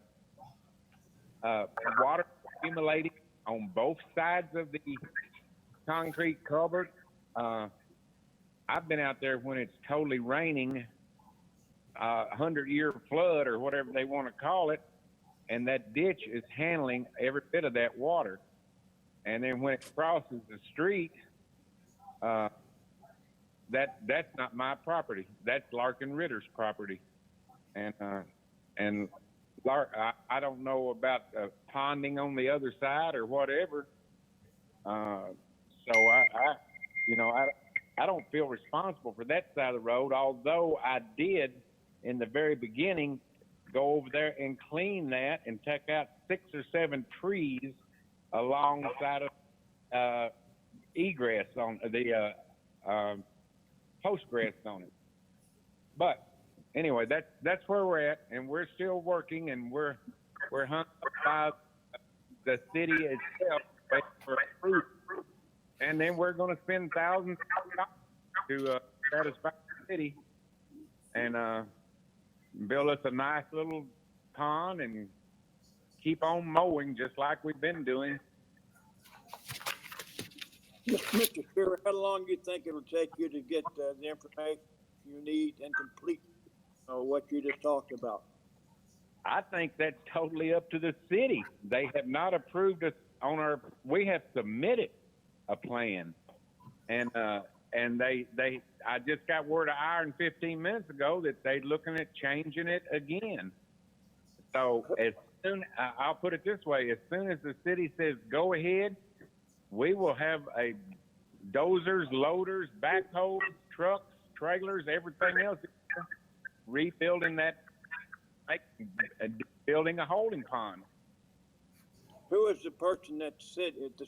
water accumulating on both sides of the concrete culvert. I've been out there when it's totally raining, 100-year flood or whatever they want to call it, and that ditch is handling every bit of that water. And then when it crosses the street, that's not my property. That's Larkin Ritter's property. And I don't know about ponding on the other side or whatever. So I don't feel responsible for that side of the road, although I did in the very beginning go over there and clean that and take out 6 or 7 trees alongside of egress on the postgrass on it. But anyway, that's where we're at, and we're still working, and we're hung up by the city itself waiting for approval. And then we're going to spend thousands of dollars to satisfy the city. And build us a nice little pond and keep on mowing just like we've been doing. Mr. Sherry, how long do you think it'll take you to get the information you need and complete what you just talked about? I think that's totally up to the city. They have not approved us on we have submitted a plan. And I just got word an hour and 15 minutes ago that they're looking at changing it again. So I'll put it this way, as soon as the city says go ahead, we will have dozers, loaders, backhoes, trucks, trailers, everything else, rebuilding building a holding pond. Who is the person the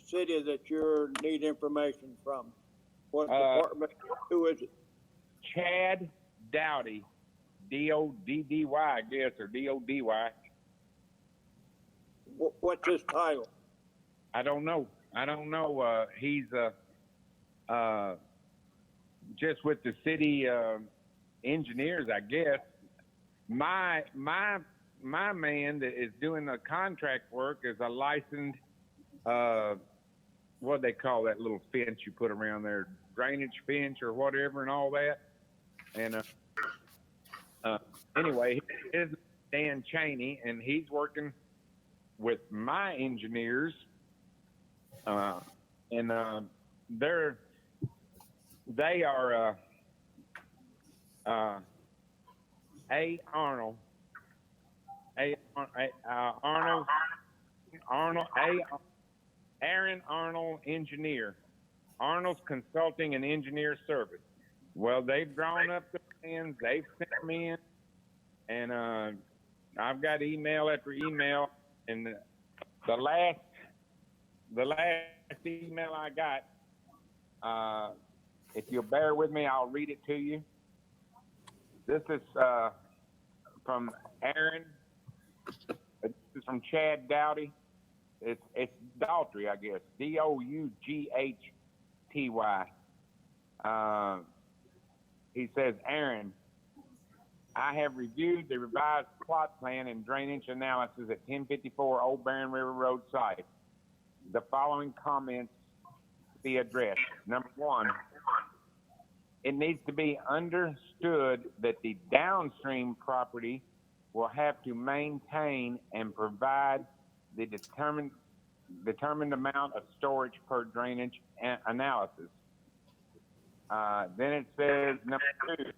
city that you need information from? What department? Who is it? Chad Dowdy, Doddy, I guess, or Dody. What's his title? I don't know. He's just with the city engineers, I guess. My man that is doing the contract work is a licensed what do they call that little fence you put around there, drainage fence or whatever and all that. And anyway, his is Dan Cheney, and he's working with my engineers, and they are Aaron Arnold Engineer, Arnold's Consulting and Engineer Service. Well, they've drawn up the plans, they've sent them in, and I've got email after email, and the last email I got, if you'll bear with me, I'll read it to you. This is from Aaron. This is from Chad Dowdy. It's Daltrey, I guess. DoughtY. He says, Aaron, I have reviewed the revised plot plan and drainage analysis at 1054 Old Barren River Road site. The following comments be addressed. Number one, it needs to be understood that the downstream property will have to maintain and provide the determined amount of storage per drainage analysis. Then it says, number two,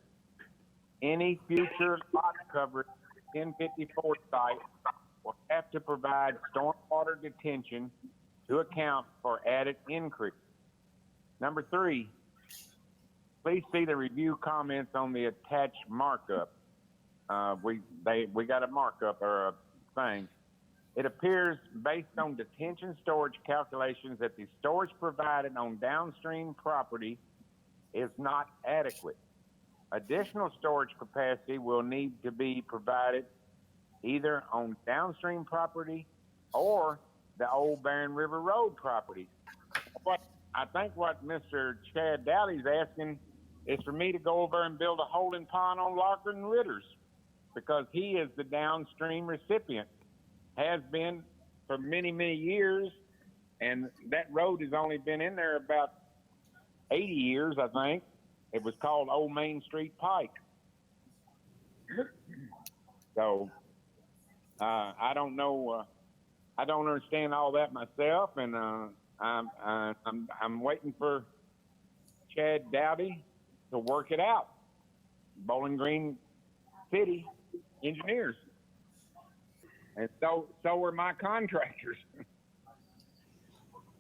any future lot coverage 1054 site will have to provide stormwater detention to account for added increase. Number three, please see the review comments on the attached markup. We got a markup or a thing. It appears based on detention storage calculations that the storage provided on downstream property is not adequate. Additional storage capacity will need to be provided either on downstream property or the Old Barren River Road property. I think what Mr. Chad Dowdy's asking is for me to go over and build a holding pond on Larkin and Ritter's, because he is the downstream recipient, has been for many, many years, and that road has only been in there about 80 years, I think. It was called Old Main Street Pike. So I don't know. I don't understand all that myself, and I'm waiting for Chad Dowdy to work it out. Bowling Green City engineers, and so are my contractors.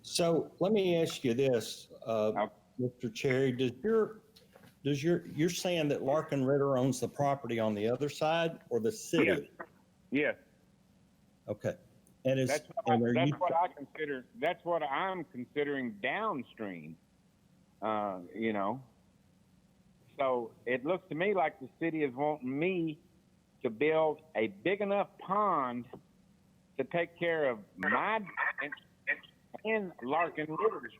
So let me ask you this, Mr. Cherry, you're saying that Larkin Ritter owns the property on the other side or the city? Yes. Okay. And that's what I'm considering downstream. So it looks to me like the city is wanting me to build a big enough pond to take care of my and Larkin Rivers,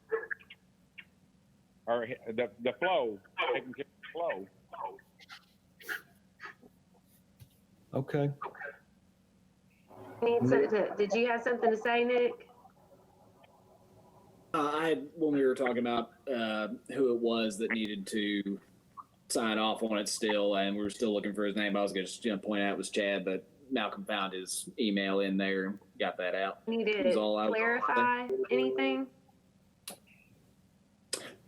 or the flow, taking care of the flow. Okay. Did you have something to say, Nick? When we were talking about who it was that needed to sign off on it still, and we were still looking for his name, I was going to point out it was Chad, but Malcolm found his email in there and got that out. Need That was to all I was clarify anything?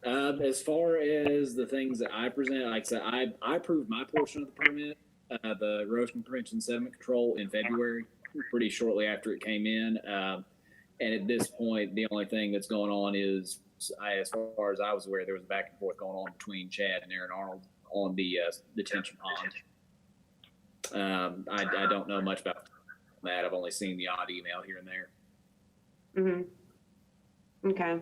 As far as the things that I present, like I said, I approved my portion of the permit, the erosion prevention sediment control in February, pretty shortly after it came in. And at this point, the only thing that's going on is, as far as I was aware, there was a back and forth going on between Chad and Aaron Arnold on the detention pond. I don't know much about that. I've only seen the odd email here and there. Mm-hmm. Okay.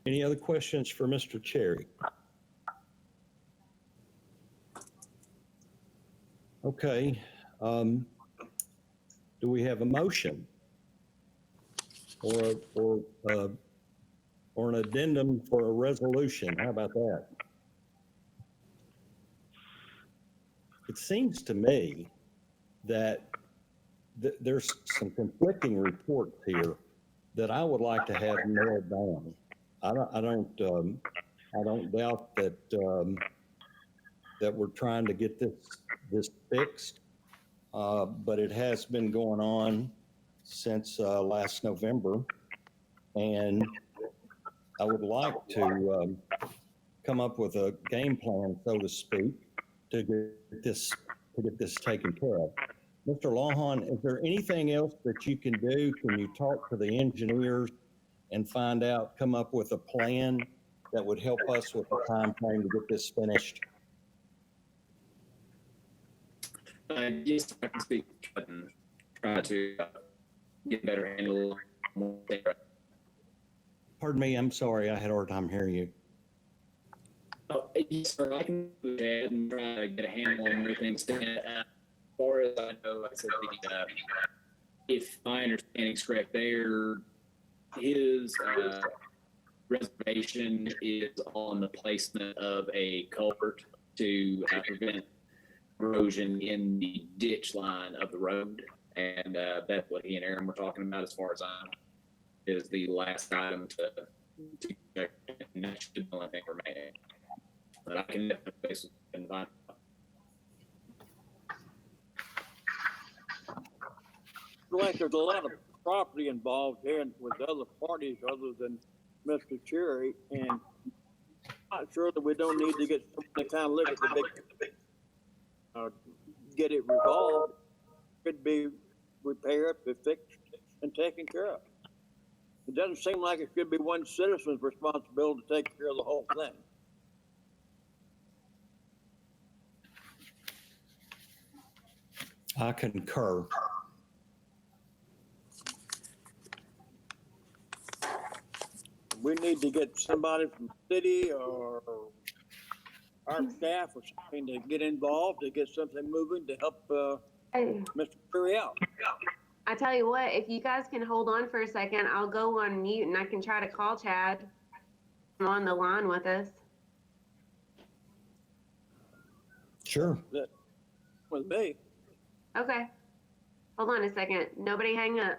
Any other questions for Mr. Cherry? Okay. Do we have a motion or an addendum for a resolution? How about that? It seems to me that there's some conflicting reports here that I would like to have nailed down. I don't doubt that that we're trying to get this fixed, but it has been going on since last November, and I would like to come up with a game plan, so to speak, to get this taken care of. Mr. Lawhon, is there anything else that you can do? Can you talk to the engineers and find out, come up with a plan that would help us with the time frame to get this finished? Yes, I can speak and try to get a better handle on it. Pardon me, I'm sorry, I had a hard time hearing you. Yes, sir, I can do that and try to get a handle on everything. As far as I know, like I said, if my understanding is correct, his reservation is on the placement of a culvert to prevent erosion in the ditch line of the road, and that's what he and Aaron were talking about. As far as I know, is the last item to check, and that should be the only thing remaining. But I can definitely find. Like there's a lot of property involved here with other parties other than Mr. Cherry, and I'm not sure that we don't need to get someone to kind of look at the big, get it resolved. Could be repaired, be fixed, and taken care of. It doesn't seem like it should be one citizen's responsibility to take care of the whole thing. I concur. We need to get somebody from the city or our staff or something to get involved, to get something moving to help Mr. Curry out. I tell you what, if you guys can hold on for a second, I'll go on mute and I can try to call Chad on the line with us. Sure. That with me. Okay. Hold on a second. Nobody hang up.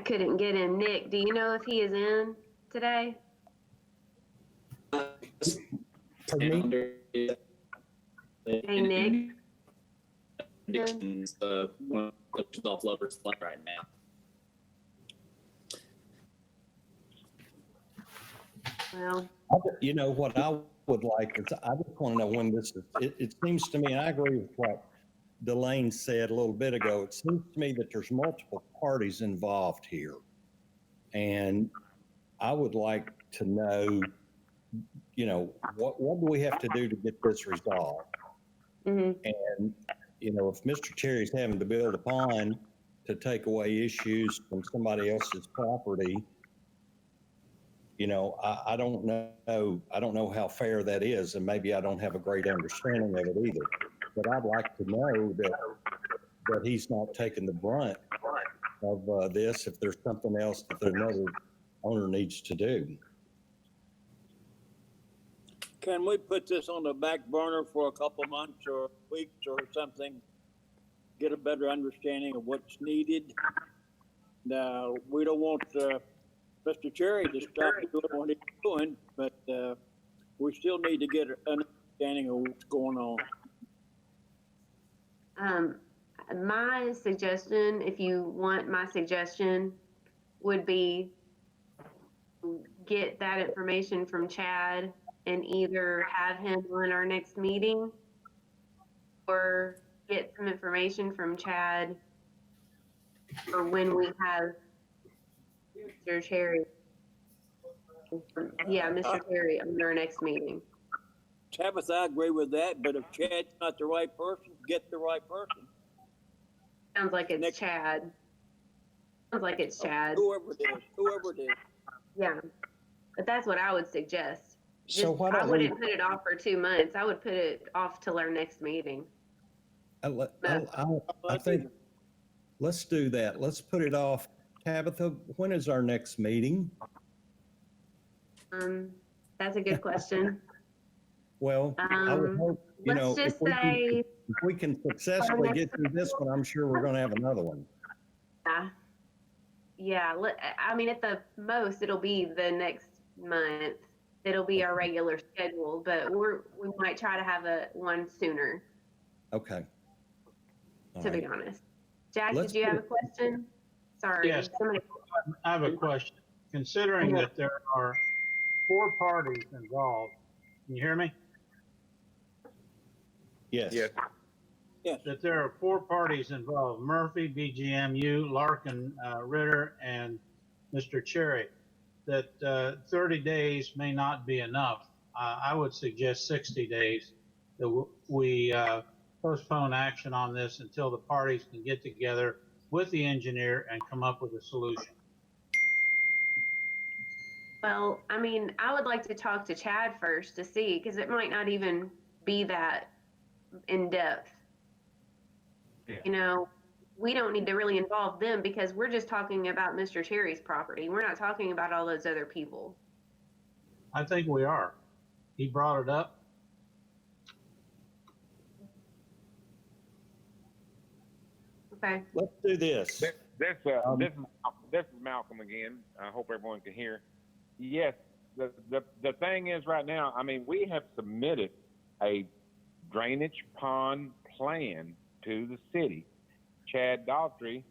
couldn't get in. Nick, do you know if he is in today? Pardon me? Hey, Nick. Addictions, one of the golf lovers right now. Well, You know, what I would like is, I just want to know when this is, it seems to me, and I agree with what Delane said a little bit ago, it seems to me that there's multiple parties involved here. And I would like to know, you know, what do we have to do to get this resolved? mhm. And, you know, if Mr. Cherry's having to build a pond to take away issues from somebody else's property, you know, I don't know how fair that is, and maybe I don't have a great understanding of it either. But I'd like to know that he's not taking the brunt of this if there's something else that another owner needs to do. Can we put this on the back burner for a couple months or weeks or something? Get a better understanding of what's needed. Now, we don't want Mr. Cherry to stop doing what he's doing, but we still need to get an understanding of what's going on. My suggestion, if you want my suggestion, would be get that information from Chad and either have him on our next meeting or get some information from Chad for when we have Mr. Cherry. Yeah, Mr. Cherry on our next meeting. Tabitha, I agree with that, but if Chad's not the right person, get the right person. Sounds like it's Chad. Sounds like it's Chad. Whoever it is. Yeah, but that's what I would suggest. So why don't I wouldn't put it off for 2 months. I would put it off till our next meeting. I think, let's do that. Let's put it off. Tabitha, when is our next meeting? That's a good question. Well, I would hope, you know, Let's just if say, we can successfully get through this one, I'm sure we're going to have another one. yeah, I mean, at the most, it'll be the next month. It'll be our regular schedule, but we might try to have one sooner, Okay. All to right. be honest. Jack, Let's did you have a put- question? Sorry. Yes. Somebody. I have a question. Considering that there are 4 parties involved, can you hear me? Yes. Yes. That there are 4 parties involved: Murphy, BGMU, Larkin, Ritter, and Mr. Cherry. That 30 days may not be enough. I would suggest 60 days that we postpone action on this until the parties can get together with the engineer and come up with a solution. Well, I mean, I would like to talk to Chad first to see, because it might not even be that in depth. Yeah. You know, we don't need to really involve them because we're just talking about Mr. Cherry's property. We're not talking about all those other people. I think we are. He brought it up. Okay. Let's do this. This is Malcolm again. I hope everyone can hear. Yes, the thing is right now, I mean, we have submitted a drainage pond plan to the city. Chad Daughtry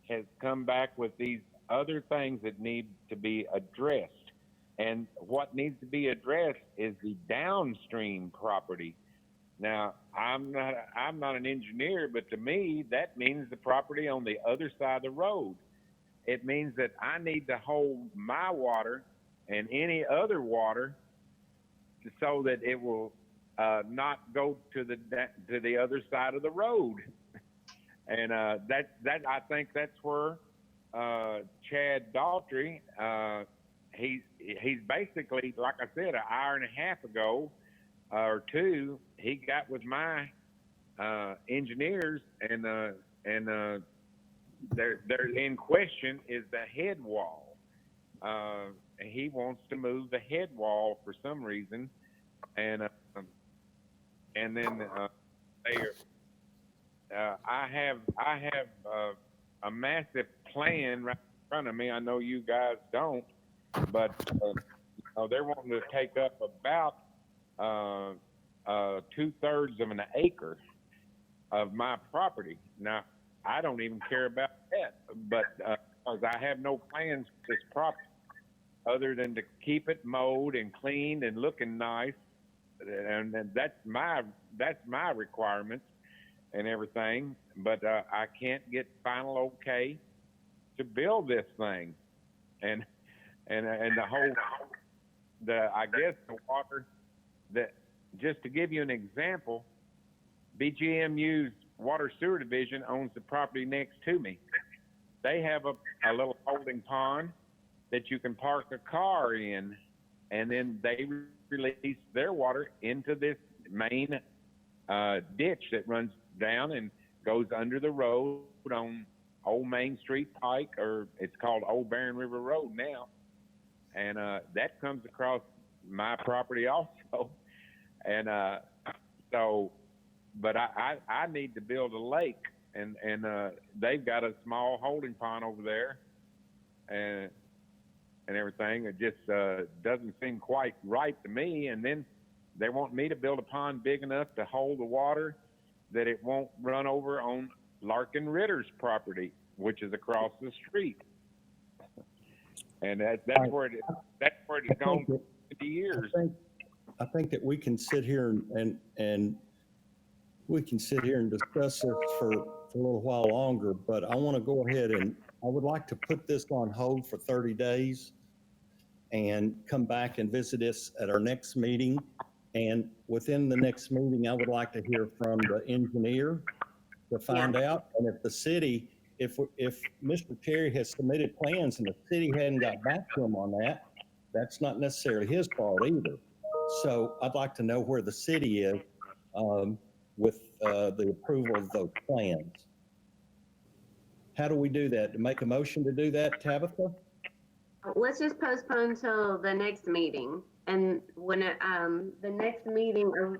has come back with these other things that need to be addressed. And what needs to be addressed is the downstream property. Now, I'm not an engineer, but to me, that means the property on the other side of the road. It means that I need to hold my water and any other water so that it will not go to the other side of the road. And that I think that's where Chad Daughtry, he's basically, like I said, an hour and a half ago or two, he got with my engineers, and they're in question is the head wall. He wants to move the head wall for some reason, and then I have a massive plan right front of me. I know you guys don't, but they're wanting to take up about 2/3 of an acre of my property. Now, I don't even care about that, but because I have no plans for this property other than to keep it mowed and cleaned and looking nice, and that's my requirements and everything. But I can't get final okay to build this thing, and the whole I guess the water that, just to give you an example, BGMU's Water Sewer Division owns the property next to me. They have a little holding pond that you can park a car in, and then they release their water into this main ditch that runs down and goes under the road on Old Main Street Pike, or it's called Old Barren River Road now. And that comes across my property also. And so, but I need to build a lake, and they've got a small holding pond over there, and everything. It just doesn't seem quite right to me. And then they want me to build a pond big enough to hold the water that it won't run over on Larkin Ritter's property, which is across the street. And that's where it has gone for 50 years. I think that we can sit here and we can sit here and discuss this for a little while longer, but I want to go ahead and I would like to put this on hold for 30 days and come back and visit this at our next meeting. And within the next meeting, I would like to hear from the engineer to find out. And if the city, if Mr. Cherry has submitted plans and the city hadn't got back to him on that, that's not necessarily his fault either. So I'd like to know where the city is with the approval of those plans. How do we do that? To make a motion to do that, Tabitha? Let's just postpone till the next meeting. And when the next meeting or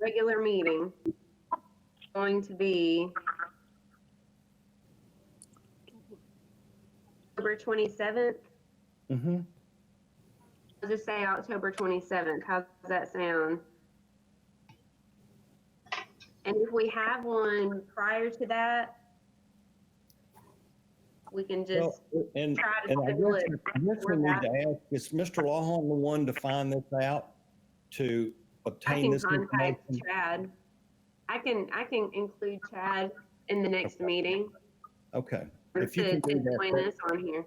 regular meeting is going to be October 27th. Mm-hmm. I'll just say October 27th. How does that sound? And if we have one prior to that, we can just try to schedule it. I guess we need to ask, is Mr. Lawhorn the one to find this out, to obtain this I can information? contact Chad. I can include Chad in the next meeting. Okay. To If you can do that, join us on here.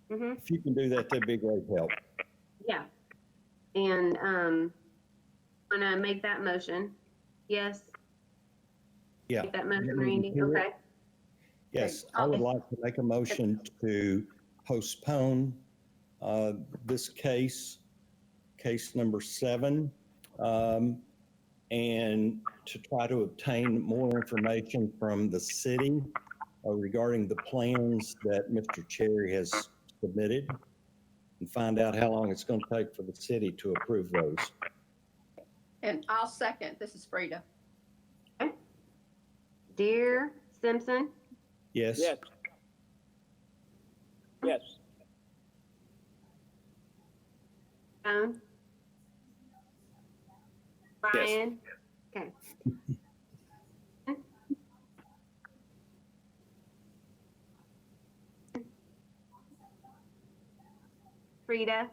Mm-hmm. if you can do that, that'd be a great help. Yeah. And I'm gonna make that motion. Yes. Yeah. Make that motion, Randy. Okay. Yes, I would like to make a motion to postpone this case number 7, and to try to obtain more information from the city regarding the plans that Mr. Cherry has submitted, and find out how long it's going to take for the city to approve those. And I'll second. This is Frida. Okay. Dear Simpson, Yes? Yes. Yes. Joan, Brian. Okay. Frida,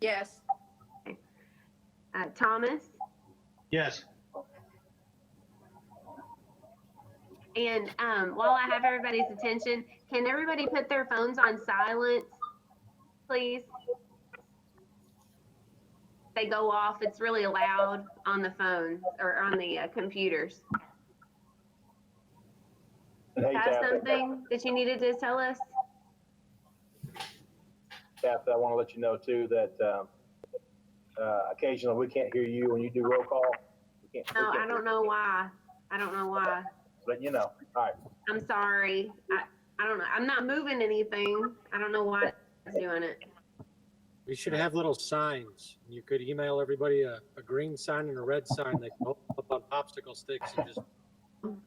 Yes. Thomas, Yes. and while I have everybody's attention, can everybody put their phones on silent, please? They go off. It's really loud on the phone or on the computers. Hey, Have Tabitha, something that you needed to tell us? Tabitha, I want to let you know too that occasionally we can't hear you when you do roll call. We No, can't I don't know why. I don't know why. But you know, all right. I'm sorry. I don't know. I'm not moving anything. I don't know why it's doing it. We should have little signs. You could email everybody a green sign and a red sign they can hold up on popsicle sticks and Or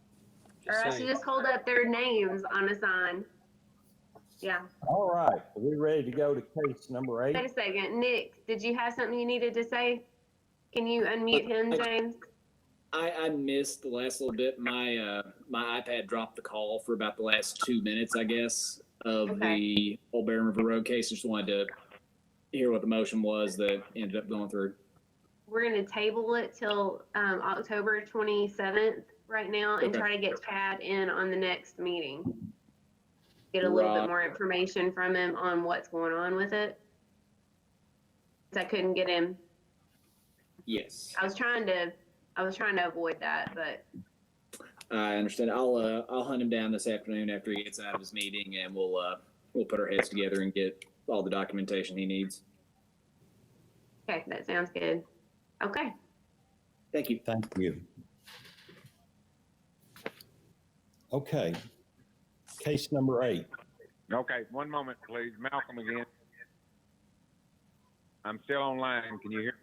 I should say. just hold up their names on a sign. Yeah. All right, are we ready to go to case number 8? Wait a second. Nick, did you have something you needed to say? Can you unmute him, James? I missed the last little bit. My iPad dropped the call for about the last 2 minutes, I guess, of the Old Bear River Road case. Just wanted to hear what the motion was that ended up going through. We're going to table it till October 27th right now and Okay. try to get Chad in on the next meeting. Get a little bit Right. more information from him on what's going on with it. 'Cause I couldn't get him. Yes, I was trying to avoid that, but I understand. I'll hunt him down this afternoon after he gets out of his meeting, and we'll put our heads together and get all the documentation he needs. okay, that sounds good. Okay. Thank you. Thank you. Okay, case number 8. Okay, one moment, please. Malcolm again. I'm still online. Can you hear?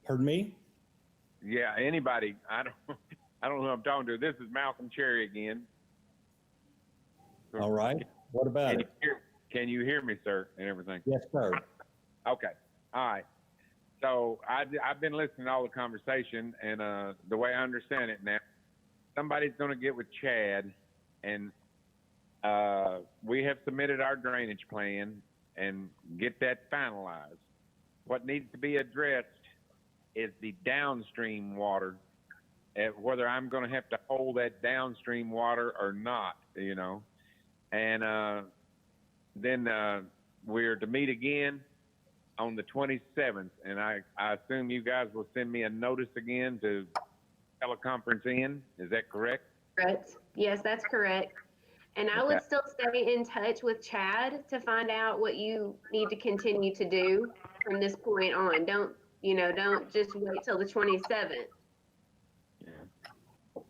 Heard me? Yeah, anybody. I don't know who I'm talking to. This is Malcolm Cherry again. All right, what about Can it? can you hear me, sir, and everything? Yes, sir. Okay. All right. So I've been listening to all the conversation, and the way I understand it now, somebody's going to get with Chad, and we have submitted our drainage plan and get that finalized. What needs to be addressed is the downstream water, and whether I'm going to have to hold that downstream water or not, you know. And then we're to meet again on the 27th, and I assume you guys will send me a notice again to teleconference in. Is that correct? Correct. Yes, that's correct. And I would Okay. still stay in touch with Chad to find out what you need to continue to do from this point on. Don't just wait till the 27th. Yeah. You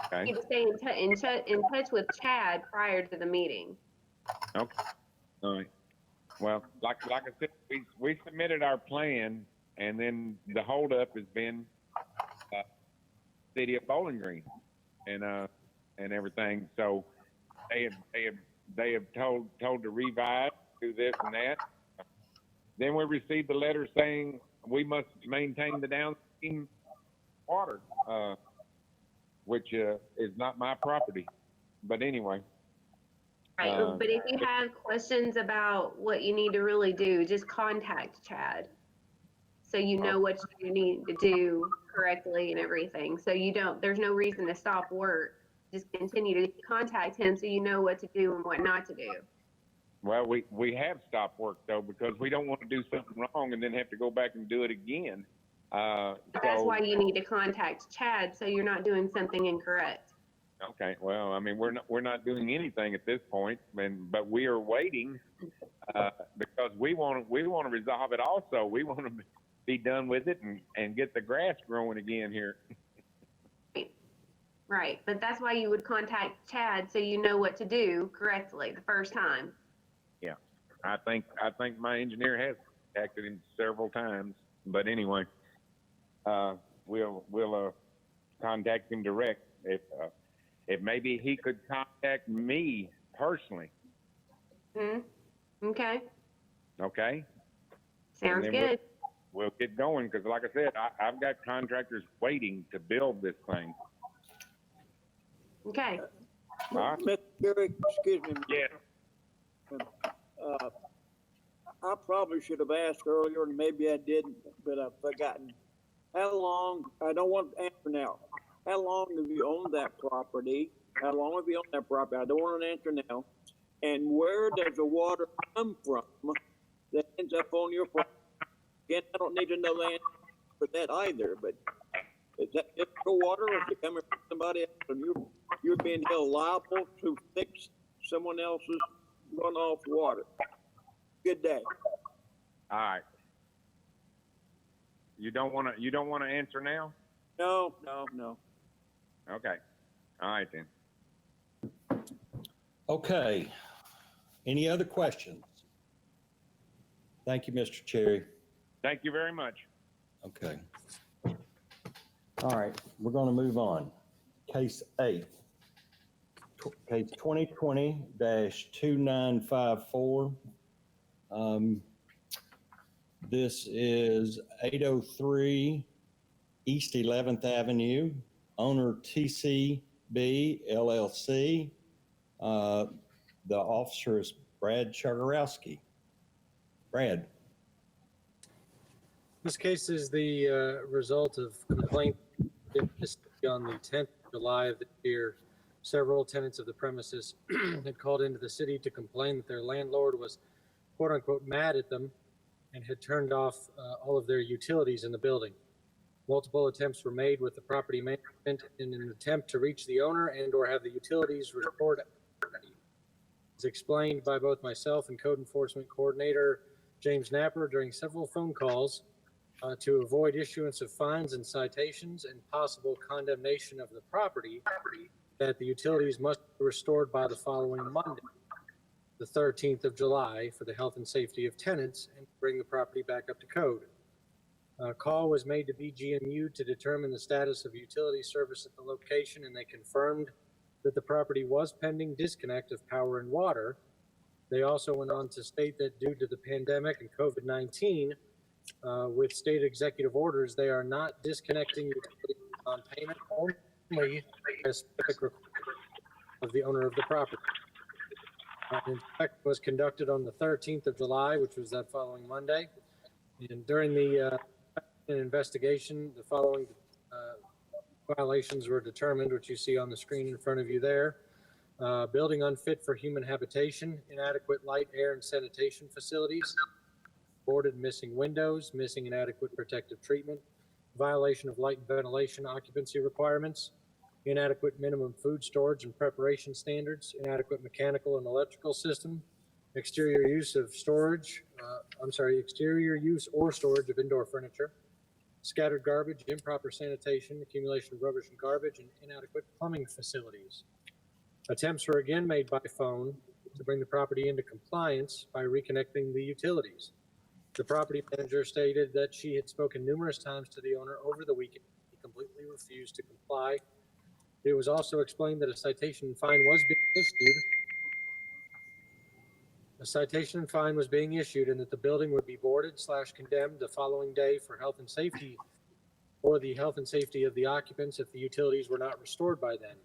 Okay. need to stay in touch with Chad prior to the meeting. Okay. All right. Well, like I said, we submitted our plan, and then the holdup has been City of Bowling Green, and everything. So they have told to revise, do this and that. Then we received the letter saying we must maintain the downstream water, which is not my property. But anyway. Right. But if you have questions about what you need to really do, just contact Chad. So you know what you need to do correctly and everything. So there's no reason to stop work. Just continue to contact him so you know what to do and what not to do. Well, we have stopped work though, because we don't want to do something wrong and then have to go back and do it again. That's why you need to contact Chad so you're not doing something incorrect. Okay, well, I mean, we're not doing anything at this point, but we are waiting because we want to resolve it. Also, we want to be done with it and get the grass growing again here. Right, but that's why you would contact Chad so you know what to do correctly the first time. Yeah, I think my engineer has contacted him several times, but anyway, we'll contact him direct if maybe he could contact me personally. Okay. Okay. Sounds good. We'll get going because, like I said, I've got contractors waiting to build this thing. Okay. All right. Mr. Jerry, excuse me. Yeah. I probably should have asked earlier, and maybe I didn't, but I've forgotten. How long, I don't want to answer now. How long have you owned that property? How long have you owned that property? I don't want an answer now. And where does the water come from that ends up on your property? Again, I don't need to know the answer for that either, but is that typical water, or is it coming from somebody else and you're being held liable to fix someone else's runoff water? Good day. All right. You don't want to answer now? No. Okay. All right then. Okay, any other questions? Thank you, Mr. Cherry. Thank you very much. Okay. All right, we're going to move on. Case 8, case 2020-2954. This is 803 East 11th Avenue, owner TCB LLC. The officer is Brad Chargarowski. Brad. This case is the result of complaint on the 10th of July of this year. Several tenants of the premises had called into the city to complain that their landlord was quote unquote mad at them and had turned off all of their utilities in the building. Multiple attempts were made with the property management in an attempt to reach the owner and or have the utilities restored. As explained by both myself and code enforcement coordinator James Napper during several phone calls to avoid issuance of fines and citations and possible condemnation of the property, that the utilities must be restored by the following Monday, the 13th of July, for the health and safety of tenants and bring the property back up to code. A call was made to BGMU to determine the status of utility service at the location, and they confirmed that the property was pending disconnect of power and water. They also went on to state that due to the pandemic and COVID-19, with state executive orders, they are not disconnecting utilities on payment, only a specific request of the owner of the property. An inspection was conducted on the 13th of July, which was that following Monday. And during the investigation, the following violations were determined, which you see on the screen in front of you there. Building unfit for human habitation, inadequate light, air, and sanitation facilities, boarded missing windows, missing inadequate protective treatment, violation of light and ventilation occupancy requirements, inadequate minimum food storage and preparation standards, inadequate mechanical and electrical system, exterior use or storage of indoor furniture, scattered garbage, improper sanitation, accumulation of rubbish and garbage, and inadequate plumbing facilities. Attempts were again made by phone to bring the property into compliance by reconnecting the utilities. The property manager stated that she had spoken numerous times to the owner over the weekend. He completely refused to comply. It was also explained that a citation and fine was being issued. A citation and fine was being issued, and that the building would be boarded/condemned the following day for health and safety, or the health and safety of the occupants if the utilities were not restored by then.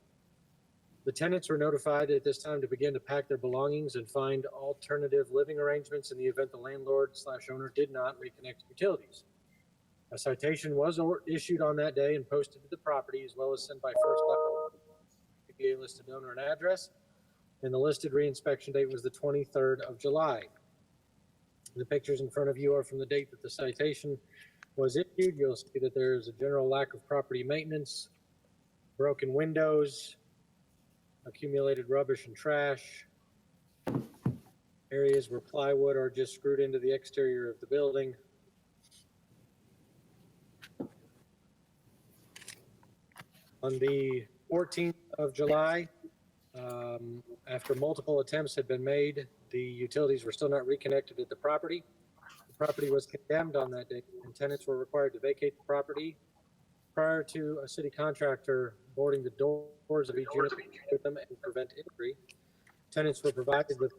The tenants were notified at this time to begin to pack their belongings and find alternative living arrangements in the event the landlord/owner did not reconnect utilities. A citation was issued on that day and posted to the property, as well as sent by first class PPA listed owner and address. And the listed reinspection date was the 23rd of July. The pictures in front of you are from the date that the citation was issued. You'll see that there's a general lack of property maintenance, broken windows, accumulated rubbish and trash, areas where plywood are just screwed into the exterior of the building. On the 14th of July, after multiple attempts had been made, the utilities were still not reconnected at the property. The property was condemned on that day, and tenants were required to vacate the property prior to a city contractor boarding the doors of each unit with them and prevent injury. Tenants were provided with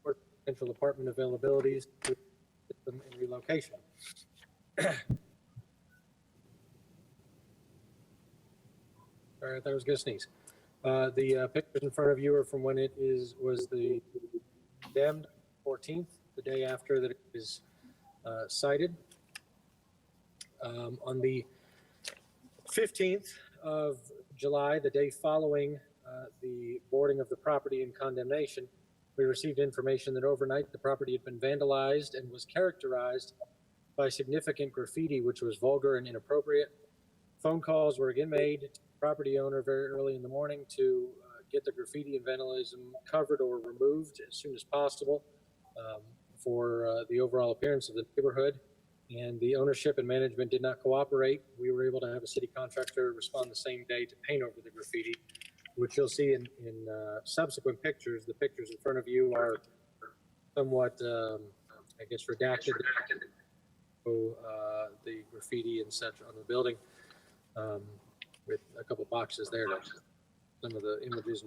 potential apartment availabilities to assist them in relocation. All right, that was gonna sneeze. The pictures in front of you are from when it was the condemned 14th, the day after that it was cited. On the 15th of July, the day following the boarding of the property and condemnation, we received information that overnight the property had been vandalized and was characterized by significant graffiti, which was vulgar and inappropriate. Phone calls were again made to the property owner very early in the morning to get the graffiti and vandalism covered or removed as soon as possible for the overall appearance of the neighborhood. And the ownership and management did not cooperate. We were able to have a city contractor respond the same day to paint over the graffiti, which you'll see in subsequent pictures. The pictures in front of you are somewhat, I guess, redacted. So, the graffiti and such on the building, with a couple boxes there. Some of the images.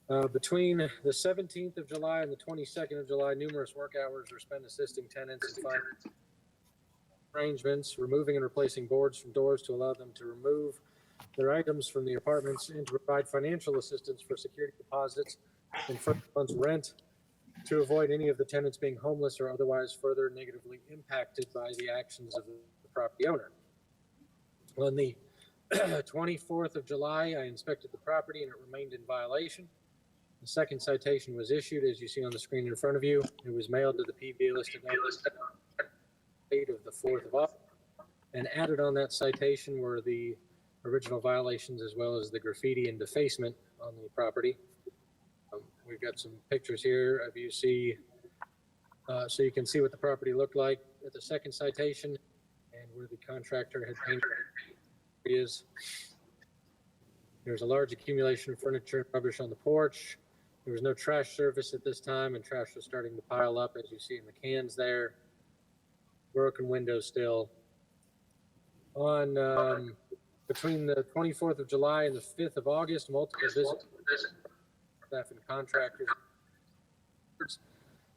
Between the 17th of July and the 22nd of July, numerous work hours were spent assisting tenants in finding arrangements, removing and replacing boards from doors to allow them to remove their items from the apartments, and to provide financial assistance for security deposits and first month's rent, to avoid any of the tenants being homeless or otherwise further negatively impacted by the actions of the property owner. On the 24th of July, I inspected the property and it remained in violation. The second citation was issued, as you see on the screen in front of you. It was mailed to the PV listed date of the 4th of August, and added on that citation were the original violations as well as the graffiti and defacement on the property. We've got some pictures here of you see, so you can see what the property looked like at the second citation and where the contractor had painted areas. There's a large accumulation of furniture and rubbish on the porch. There was no trash service at this time, and trash was starting to pile up, as you see in the cans there. Broken windows still. On between the 24th of July and the 5th of August, multiple visits, staff and contractors,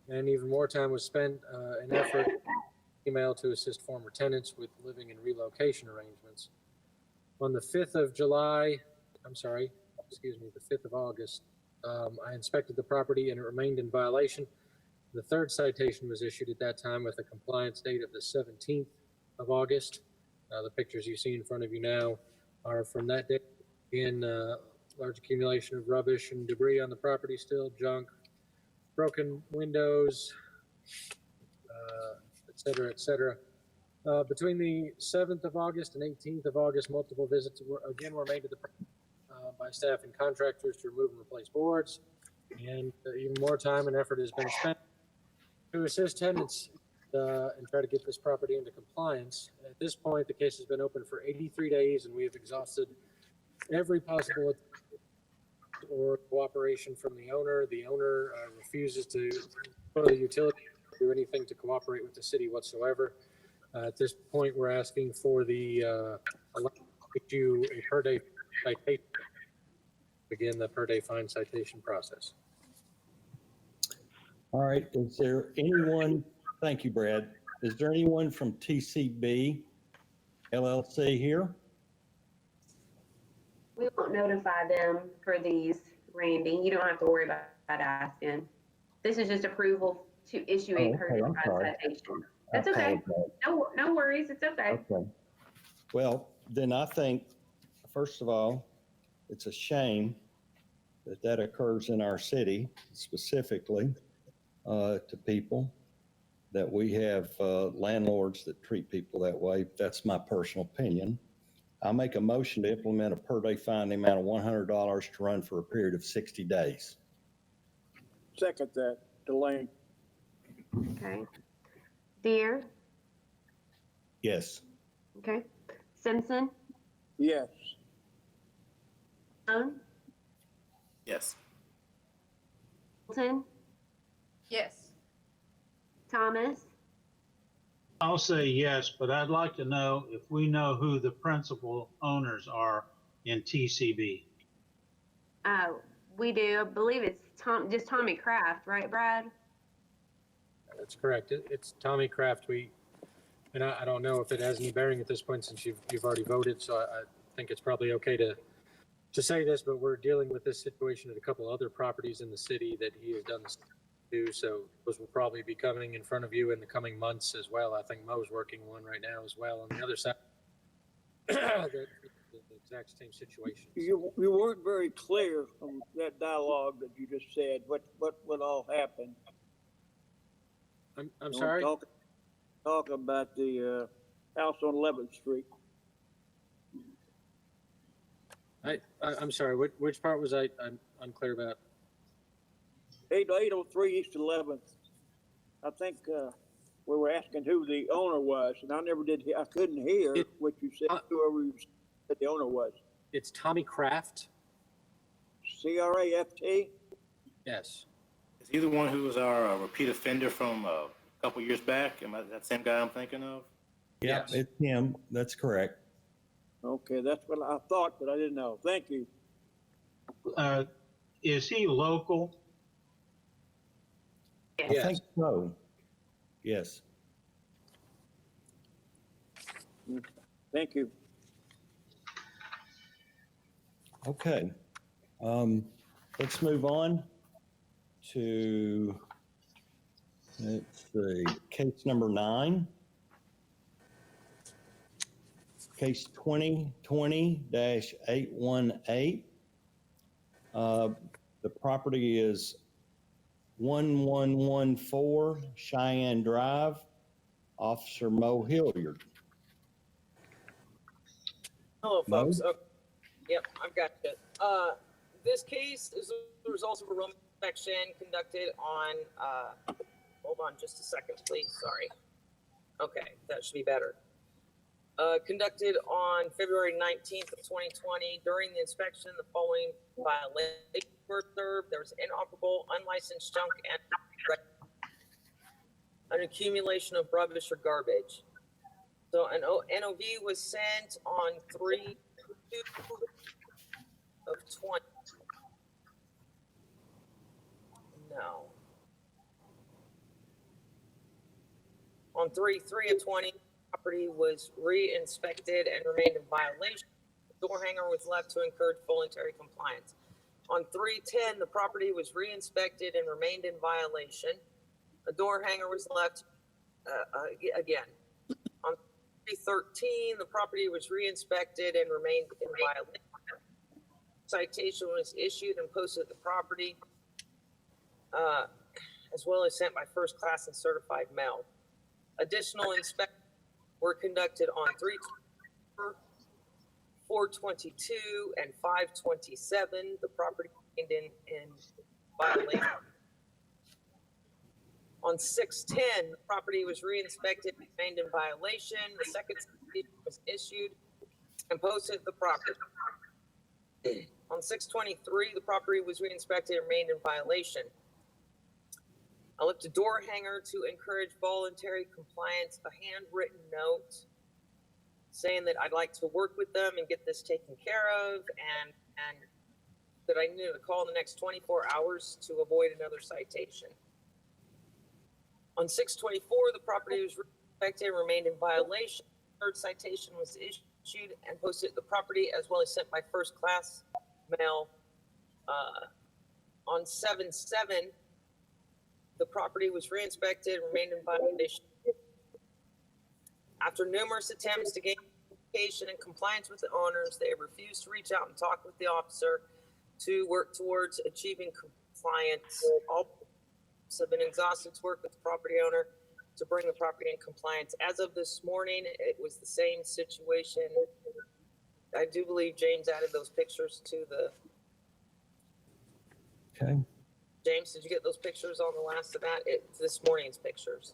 and even more time was spent in effort email to assist former tenants with living and relocation arrangements. On the 5th of July, the 5th of August, I inspected the property and it remained in violation. The third citation was issued at that time with a compliance date of the 17th of August. The pictures you see in front of you now are from that day. In large accumulation of rubbish and debris on the property still, junk, broken windows, et cetera, et cetera. Between the 7th of August and 18th of August, multiple visits were made to the by staff and contractors to remove and replace boards, and even more time and effort has been spent to assist tenants and try to get this property into compliance. At this point, the case has been open for 83 days, and we have exhausted every possible or cooperation from the owner. The owner refuses to go to the utility or do anything to cooperate with the city whatsoever. At this point, we're asking for the issue a per day citation. Begin the per day fine citation process. All right, is there anyone, thank you, Brad. Is there anyone from TCB LLC here? We won't notify them for these, Randy. You don't have to worry about asking. This is just approval to issue a per day citation. That's okay. No worries. It's okay. Okay. Well, then I think, first of all, it's a shame that that occurs in our city, specifically to people, that we have landlords that treat people that way. That's my personal opinion. I'll make a motion to implement a per day fine in the amount of $100 to run for a period of 60 days. Second that, Delane. Okay. Deere? Yes. Okay. Simpson? Yes. Stone? Yes. Hilton? Yes. Thomas? I'll say yes, but I'd like to know if we know who the principal owners are in TCB. We do. I believe it's just Tommy Kraft, right, Brad? That's correct. It's Tommy Kraft. And I don't know if it has any bearing at this point since you've already voted, so I think it's probably okay to say this, but we're dealing with this situation at a couple other properties in the city that he has done this to, so those will probably be coming in front of you in the coming months as well. I think Mo's working one right now as well on the other side. the exact same situation. You weren't very clear from that dialogue that you just said. What all happened? I'm sorry? Talk about the house on 11th Street. I'm sorry. Which part was I'm unclear about? 803 East 11th. I think we were asking who the owner was, and I couldn't hear what you said. Whoever you said the owner was. It's Tommy Kraft. C-R-A-F-T. Yes. Is he the one who was our repeat offender from a couple years back? Am I that same guy I'm thinking of? Yeah, Yes. it's him. That's correct. Okay, that's what I thought, but I didn't know. Thank you. is he local? I think so. Yes. Thank you. Okay. Let's move on to, let's see, case number 9. Case 2020-818. The property is 1114 Cheyenne Drive, Officer Mo Hilliard. Hello, Mo? folks. Okay. Yep, I've got it. This case is the result of a room inspection conducted on, hold on just a second, please. Sorry. Okay, that should be better. Conducted on February 19th of 2020. During the inspection, the following violations were observed. There was inoperable, unlicensed junk, and an accumulation of rubbish or garbage. So an NOV was sent on 3/2 of 20. No. On 3/3 of 20, property was re-inspected and remained in violation. The door hanger was left to encourage voluntary compliance. On 3/10, the property was re-inspected and remained in violation. A door hanger was left again. On 3/13, the property was re-inspected and remained in violation. Citation was issued and posted at the property, as well as sent by first class and certified mail. Additional inspections were conducted on 3/24, 4/22, and 5/27. The property remained in violation. On 6/10, the property was re-inspected and remained in violation. The second citation was issued and posted at the property. On 6/23, the property was re-inspected and remained in violation. I left a door hanger to encourage voluntary compliance, a handwritten note saying that I'd like to work with them and get this taken care of, and that I needed to call in the next 24 hours to avoid another citation. On 6/24, the property was re-inspected and remained in violation. Third citation was issued and posted at the property, as well as sent by first class mail. On 7/7, the property was re-inspected and remained in violation. After numerous attempts to gain communication and compliance with the owners, they have refused to reach out and talk with the officer to work towards achieving compliance. All have been exhausted to work with the property owner to bring the property in compliance. As of this morning, it was the same situation. I do believe James added those pictures to the. Okay. James, did you get those pictures on the last of that? It's this morning's pictures.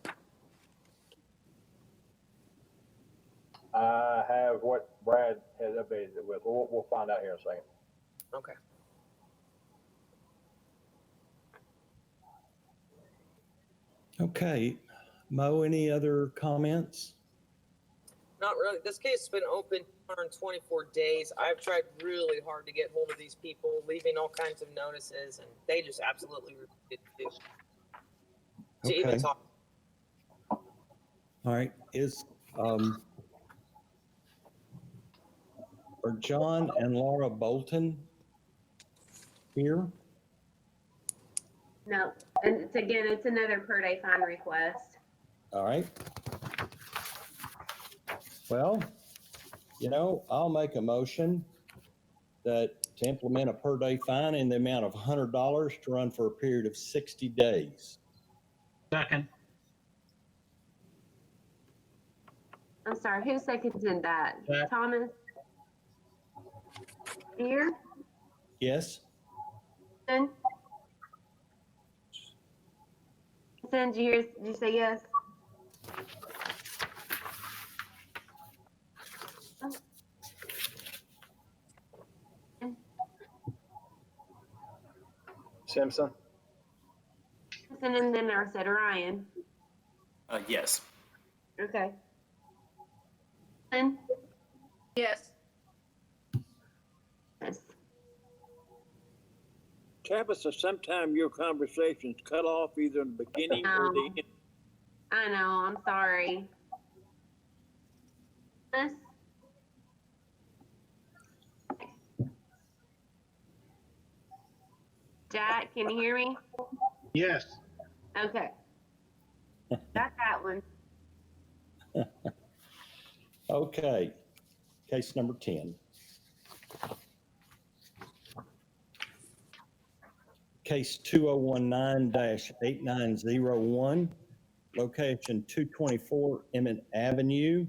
I have what Brad has updated it with. We'll find out here in a second. Okay. Okay. Mo, any other comments? Not really. This case has been open 124 days. I've tried really hard to get hold of these people, leaving all kinds of notices, and they just absolutely refuse to even talk. All right. Are John and Laura Bolton here? No, and it's another per day fine request. All right. Well, I'll make a motion to implement a per day fine in the amount of $100 to run for a period of 60 days. Second. I'm sorry, who seconded that? Yeah. Thomas? Here? Yes? Did you say yes? Simpson? And then I said Ryan. Yes. Okay. Yes. Yes. Tabitha, sometime your conversations cut off either in the beginning or the end. I know, I'm sorry. Yes? Jack, can you hear me? Yes. Okay. Got that one. Okay, case number 10. Case 2019-8901, location 224 Emmett Avenue.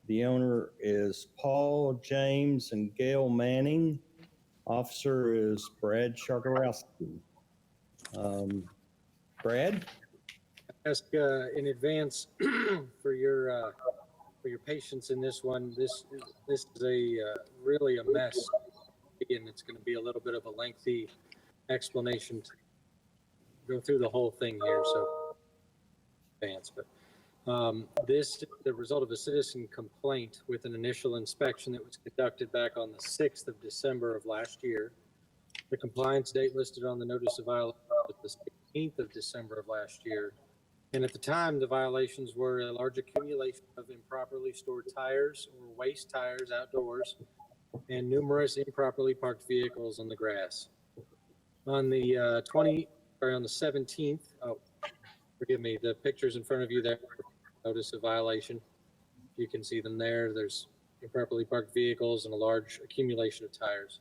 The owner is Paul James and Gail Manning. Officer is Brad Shargarowski. Brad? Ask in advance for your patience in this one. This is really a mess, and it's going to be a little bit of a lengthy explanation to go through the whole thing here. So, advance, but this is the result of a citizen complaint with an initial inspection that was conducted back on the 6th of December of last year. The compliance date listed on the notice of violation was the 16th of December of last year. And at the time, the violations were a large accumulation of improperly stored tires or waste tires outdoors and numerous improperly parked vehicles on the grass. On the 17th, forgive me, the pictures in front of you there, notice of violation. You can see them there. There's improperly parked vehicles and a large accumulation of tires.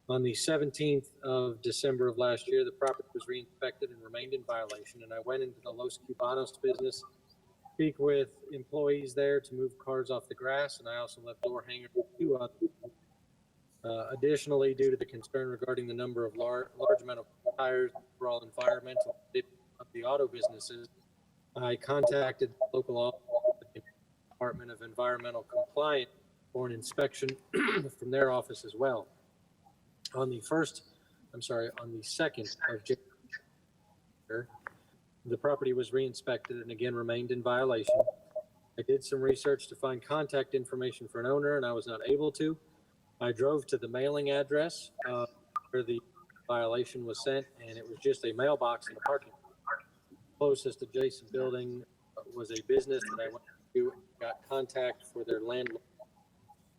On the 17th of December of last year, the property was re-inspected and remained in violation, and I went into the Los Cubanos business, speak with employees there to move cars off the grass, and I also left door hangers with 2 others. Additionally, due to the concern regarding the number of large amount of tires, overall environmental of the auto businesses, I contacted the local office of the Department of Environmental Compliance for an inspection from their office as well. On the 2nd of January, the property was re-inspected and again remained in violation. I did some research to find contact information for an owner, and I was not able to. I drove to the mailing address where the violation was sent, and it was just a mailbox in the parking lot. Closest adjacent building was a business that I went to and got contact for their landlord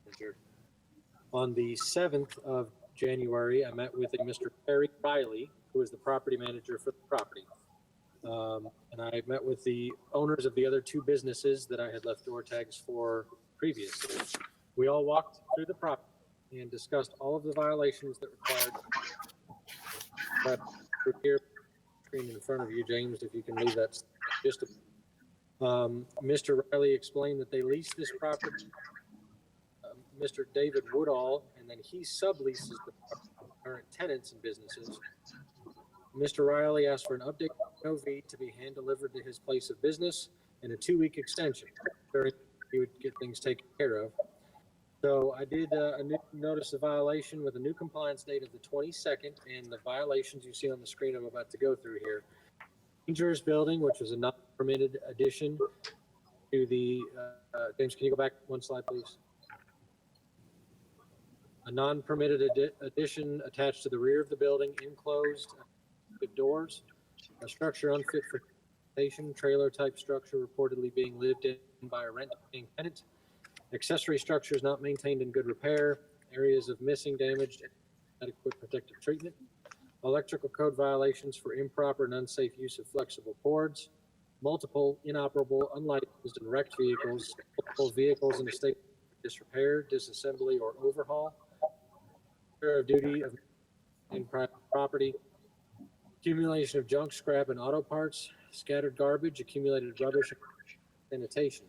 manager. On the 7th of January, I met with a Mr. Perry Riley, who is the property manager for the property. And I met with the owners of the other 2 businesses that I had left door tags for previously. We all walked through the property and discussed all of the violations that required. Here, screen in front of you, James, if you can leave that just a Mr. Riley explained that they leased this property, Mr. David Woodall, and then he subleases the current tenants and businesses. Mr. Riley asked for an update OV to be hand delivered to his place of business and a 2-week extension. He would get things taken care of. So I did a new notice of violation with a new compliance date of the 22nd, and the violations you see on the screen I'm about to go through here. Dangerous building, which was a non-permitted addition to the, James, can you go back one slide, please? A non-permitted addition attached to the rear of the building, enclosed with doors, a structure unfit for habitation, trailer type structure reportedly being lived in by a rent-paying tenant, accessory structures not maintained in good repair, areas of missing, damaged, inadequate protective treatment, electrical code violations for improper and unsafe use of flexible cords, multiple inoperable, unlicensed and wrecked vehicles, multiple vehicles in a state of disrepair, disassembly, or overhaul, of duty of in private property, accumulation of junk, scrap, and auto parts, scattered garbage, accumulated rubbish, sanitation.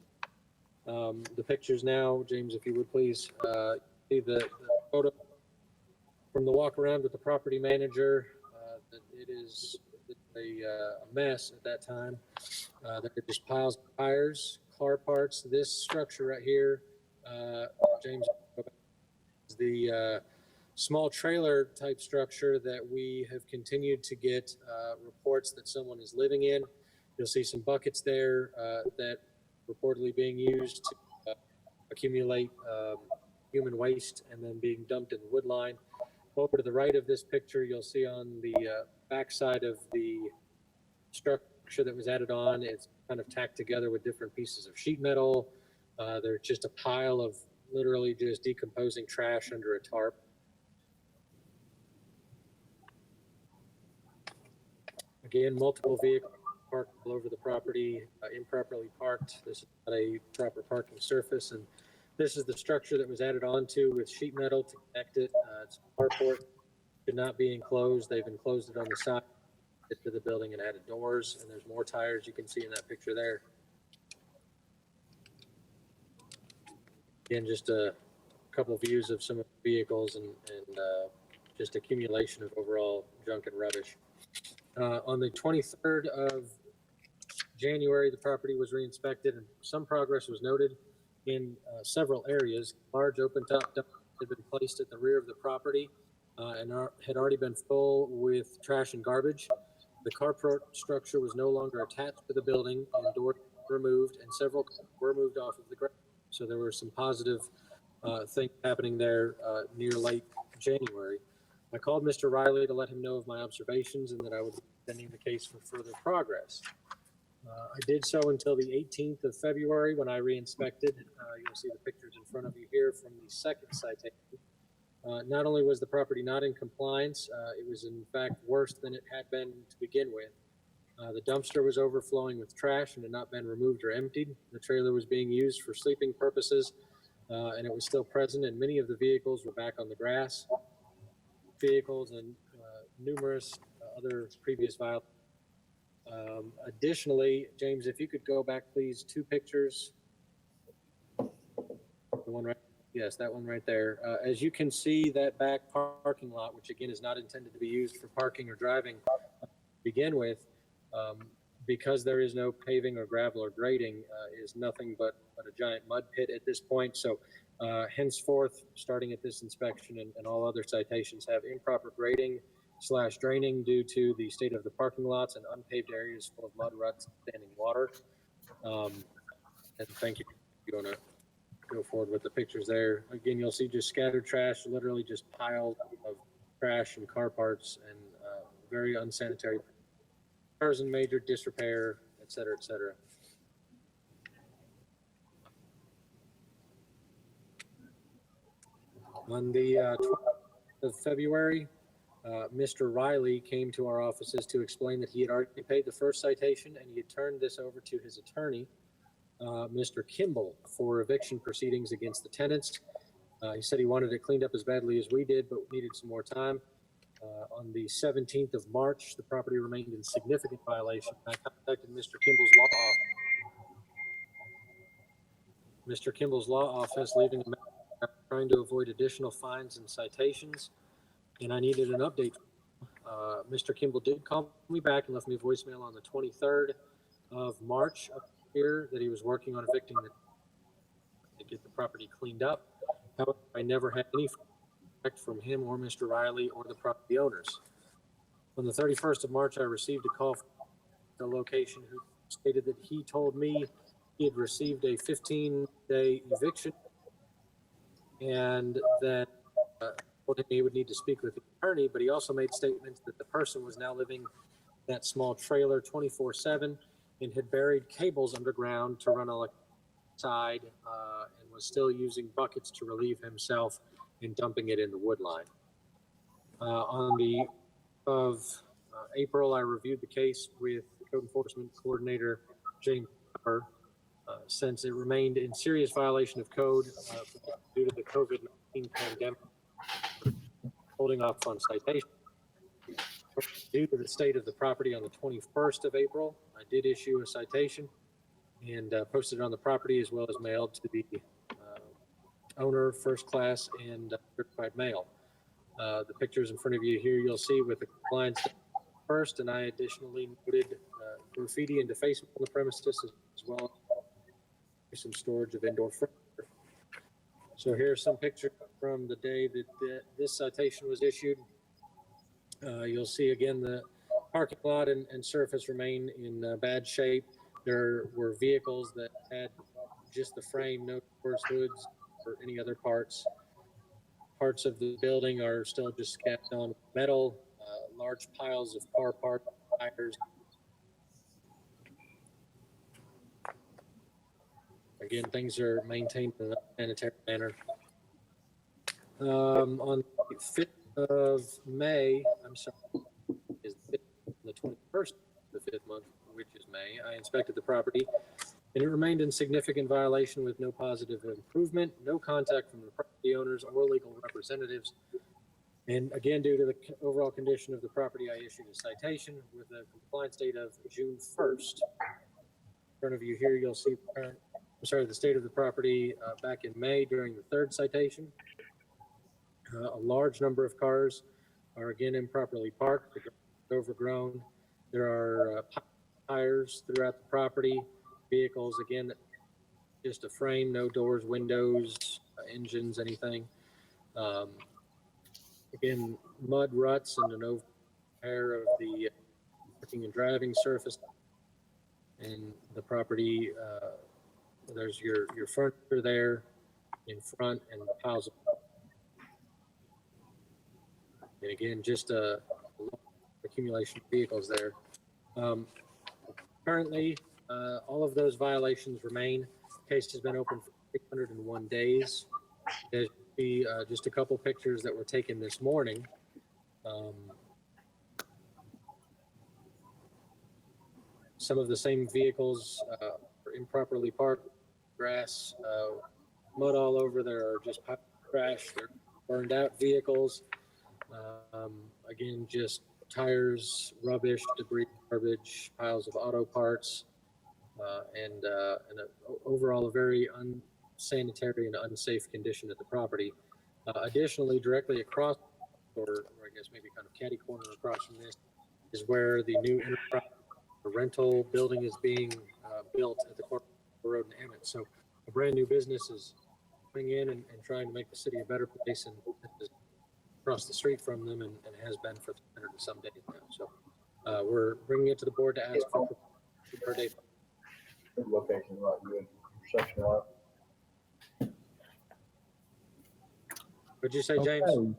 The pictures now, James, if you would please, see the photo from the walk around with the property manager. That it is a mess at that time. There are just piles of tires, car parts. This structure right here, James, is the small trailer type structure that we have continued to get reports that someone is living in. You'll see some buckets there that reportedly being used to accumulate human waste and then being dumped in the wood line. Over to the right of this picture, you'll see on the backside of the structure that was added on, it's kind of tacked together with different pieces of sheet metal. There's just a pile of literally just decomposing trash under a tarp. Again, multiple vehicles parked all over the property, improperly parked. This is not a proper parking surface, and this is the structure that was added onto with sheet metal to connect it. It's a carport, should not be enclosed. They've enclosed it on the side to the building and added doors, and there's more tires you can see in that picture there. Again, just a couple views of some of the vehicles and just accumulation of overall junk and rubbish. On the 23rd of January, the property was re-inspected and some progress was noted in several areas. Large open-top dumps had been placed at the rear of the property and had already been full with trash and garbage. The carport structure was no longer attached to the building and doors were removed, and several were moved off of the ground. So there were some positive things happening there near late January. I called Mr. Riley to let him know of my observations and that I would be sending the case for further progress. I did so until the 18th of February when I re-inspected. You'll see the pictures in front of you here from the second citation. Not only was the property not in compliance, it was in fact worse than it had been to begin with. The dumpster was overflowing with trash and had not been removed or emptied. The trailer was being used for sleeping purposes, and it was still present, and many of the vehicles were back on the grass. Vehicles and numerous other previous violations. Additionally, James, if you could go back, please, 2 pictures. The one right, yes, that one right there. As you can see, that back parking lot, which again is not intended to be used for parking or driving to begin with, because there is no paving or gravel or grading, is nothing but a giant mud pit at this point. So henceforth, starting at this inspection and all other citations, have improper grading / draining due to the state of the parking lots and unpaved areas full of mud, ruts, and standing water. And thank you. You're going to go forward with the pictures there. Again, you'll see just scattered trash, literally just piles of trash and car parts and very unsanitary cars in major disrepair, et cetera, et cetera. On the 20th of February, Mr. Riley came to our offices to explain that he had already paid the first citation and he had turned this over to his attorney, Mr. Kimball, for eviction proceedings against the tenants. He said he wanted it cleaned up as badly as we did, but needed some more time. On the 17th of March, the property remained in significant violation. I contacted Mr. Kimball's law office. Mr. Kimball's law office, leaving a message trying to avoid additional fines and citations, and I needed an update. Mr. Kimball did call me back and left me a voicemail on the 23rd of March of the year that he was working on evicting to get the property cleaned up. However, I never had any feedback from him or Mr. Riley or the property owners. On the 31st of March, I received a call from the location who stated that he told me he had received a 15-day eviction and that he would need to speak with the attorney, but he also made statements that the person was now living in that small trailer 24/7 and had buried cables underground to run electricity outside and was still using buckets to relieve himself and dumping it in the wood line. On the of April, I reviewed the case with Code Enforcement Coordinator James Pepper, since it remained in serious violation of code due to the COVID-19 pandemic, holding off on citation. Due to the state of the property on the 21st of April, I did issue a citation and posted it on the property as well as mailed to the owner, first class, and certified mail. The pictures in front of you here, you'll see with the compliance first, and I additionally noted graffiti and defacement on the premises as well as some storage of indoor furniture. So here's some pictures from the day that this citation was issued. You'll see again the parking lot and surface remain in bad shape. There were vehicles that had just the frame, no doors, hoods, or any other parts. parts of the building are still just capped on metal, large piles of car parts, tires. Again, things are maintained in a sanitary manner. On the 5th of May, I'm sorry, is the 21st of the 5th month, which is May, I inspected the property and it remained in significant violation with no positive improvement, no contact from the property owners or legal representatives. And again, due to the overall condition of the property, I issued a citation with a compliance date of June 1st. In front of you here, you'll see the state of the property back in May during the 3rd citation. A large number of cars are again improperly parked, the ground is overgrown. There are tires throughout the property. Vehicles, again, just a frame, no doors, windows, engines, anything. Again, mud ruts and an overrepair of the parking and driving surface. And the property, there's your furniture there in front and piles of. And again, just a accumulation of vehicles there. Currently, all of those violations remain. Case has been open for 301 days. There's just a couple pictures that were taken this morning. Some of the same vehicles are improperly parked, grass, mud all over. There are just crash, they're burned out vehicles. Again, just tires, rubbish, debris, garbage, piles of auto parts, and overall a very unsanitary and unsafe condition at the property. Additionally, directly across, or I guess maybe kind of catty corner across from this, is where the new enterprise rental building is being built at the corner of the road in Emmett. So a brand new business is coming in and trying to make the city a better place, and across the street from them, and has been for 300 and some days now. So we're bringing it to the board to ask for per day. Location right good, section right. What'd you say, James? Okay.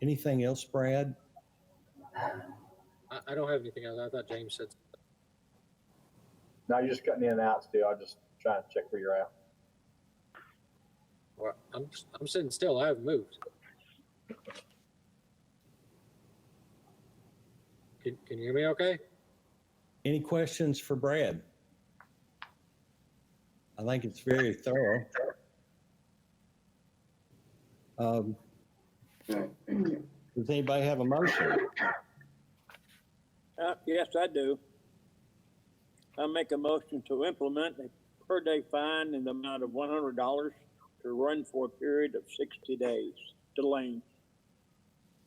Anything else, Brad? I don't have anything else. I thought James said. No, you're just cutting in and out still. I just trying to check where you're at. Well, I'm sitting still. I haven't moved. Can you hear me okay? Any questions for Brad? I think it's very thorough. Does anybody have a motion? Yes, I do. I make a motion to implement a per day fine in the amount of $100 to run for a period of 60 days. Delane.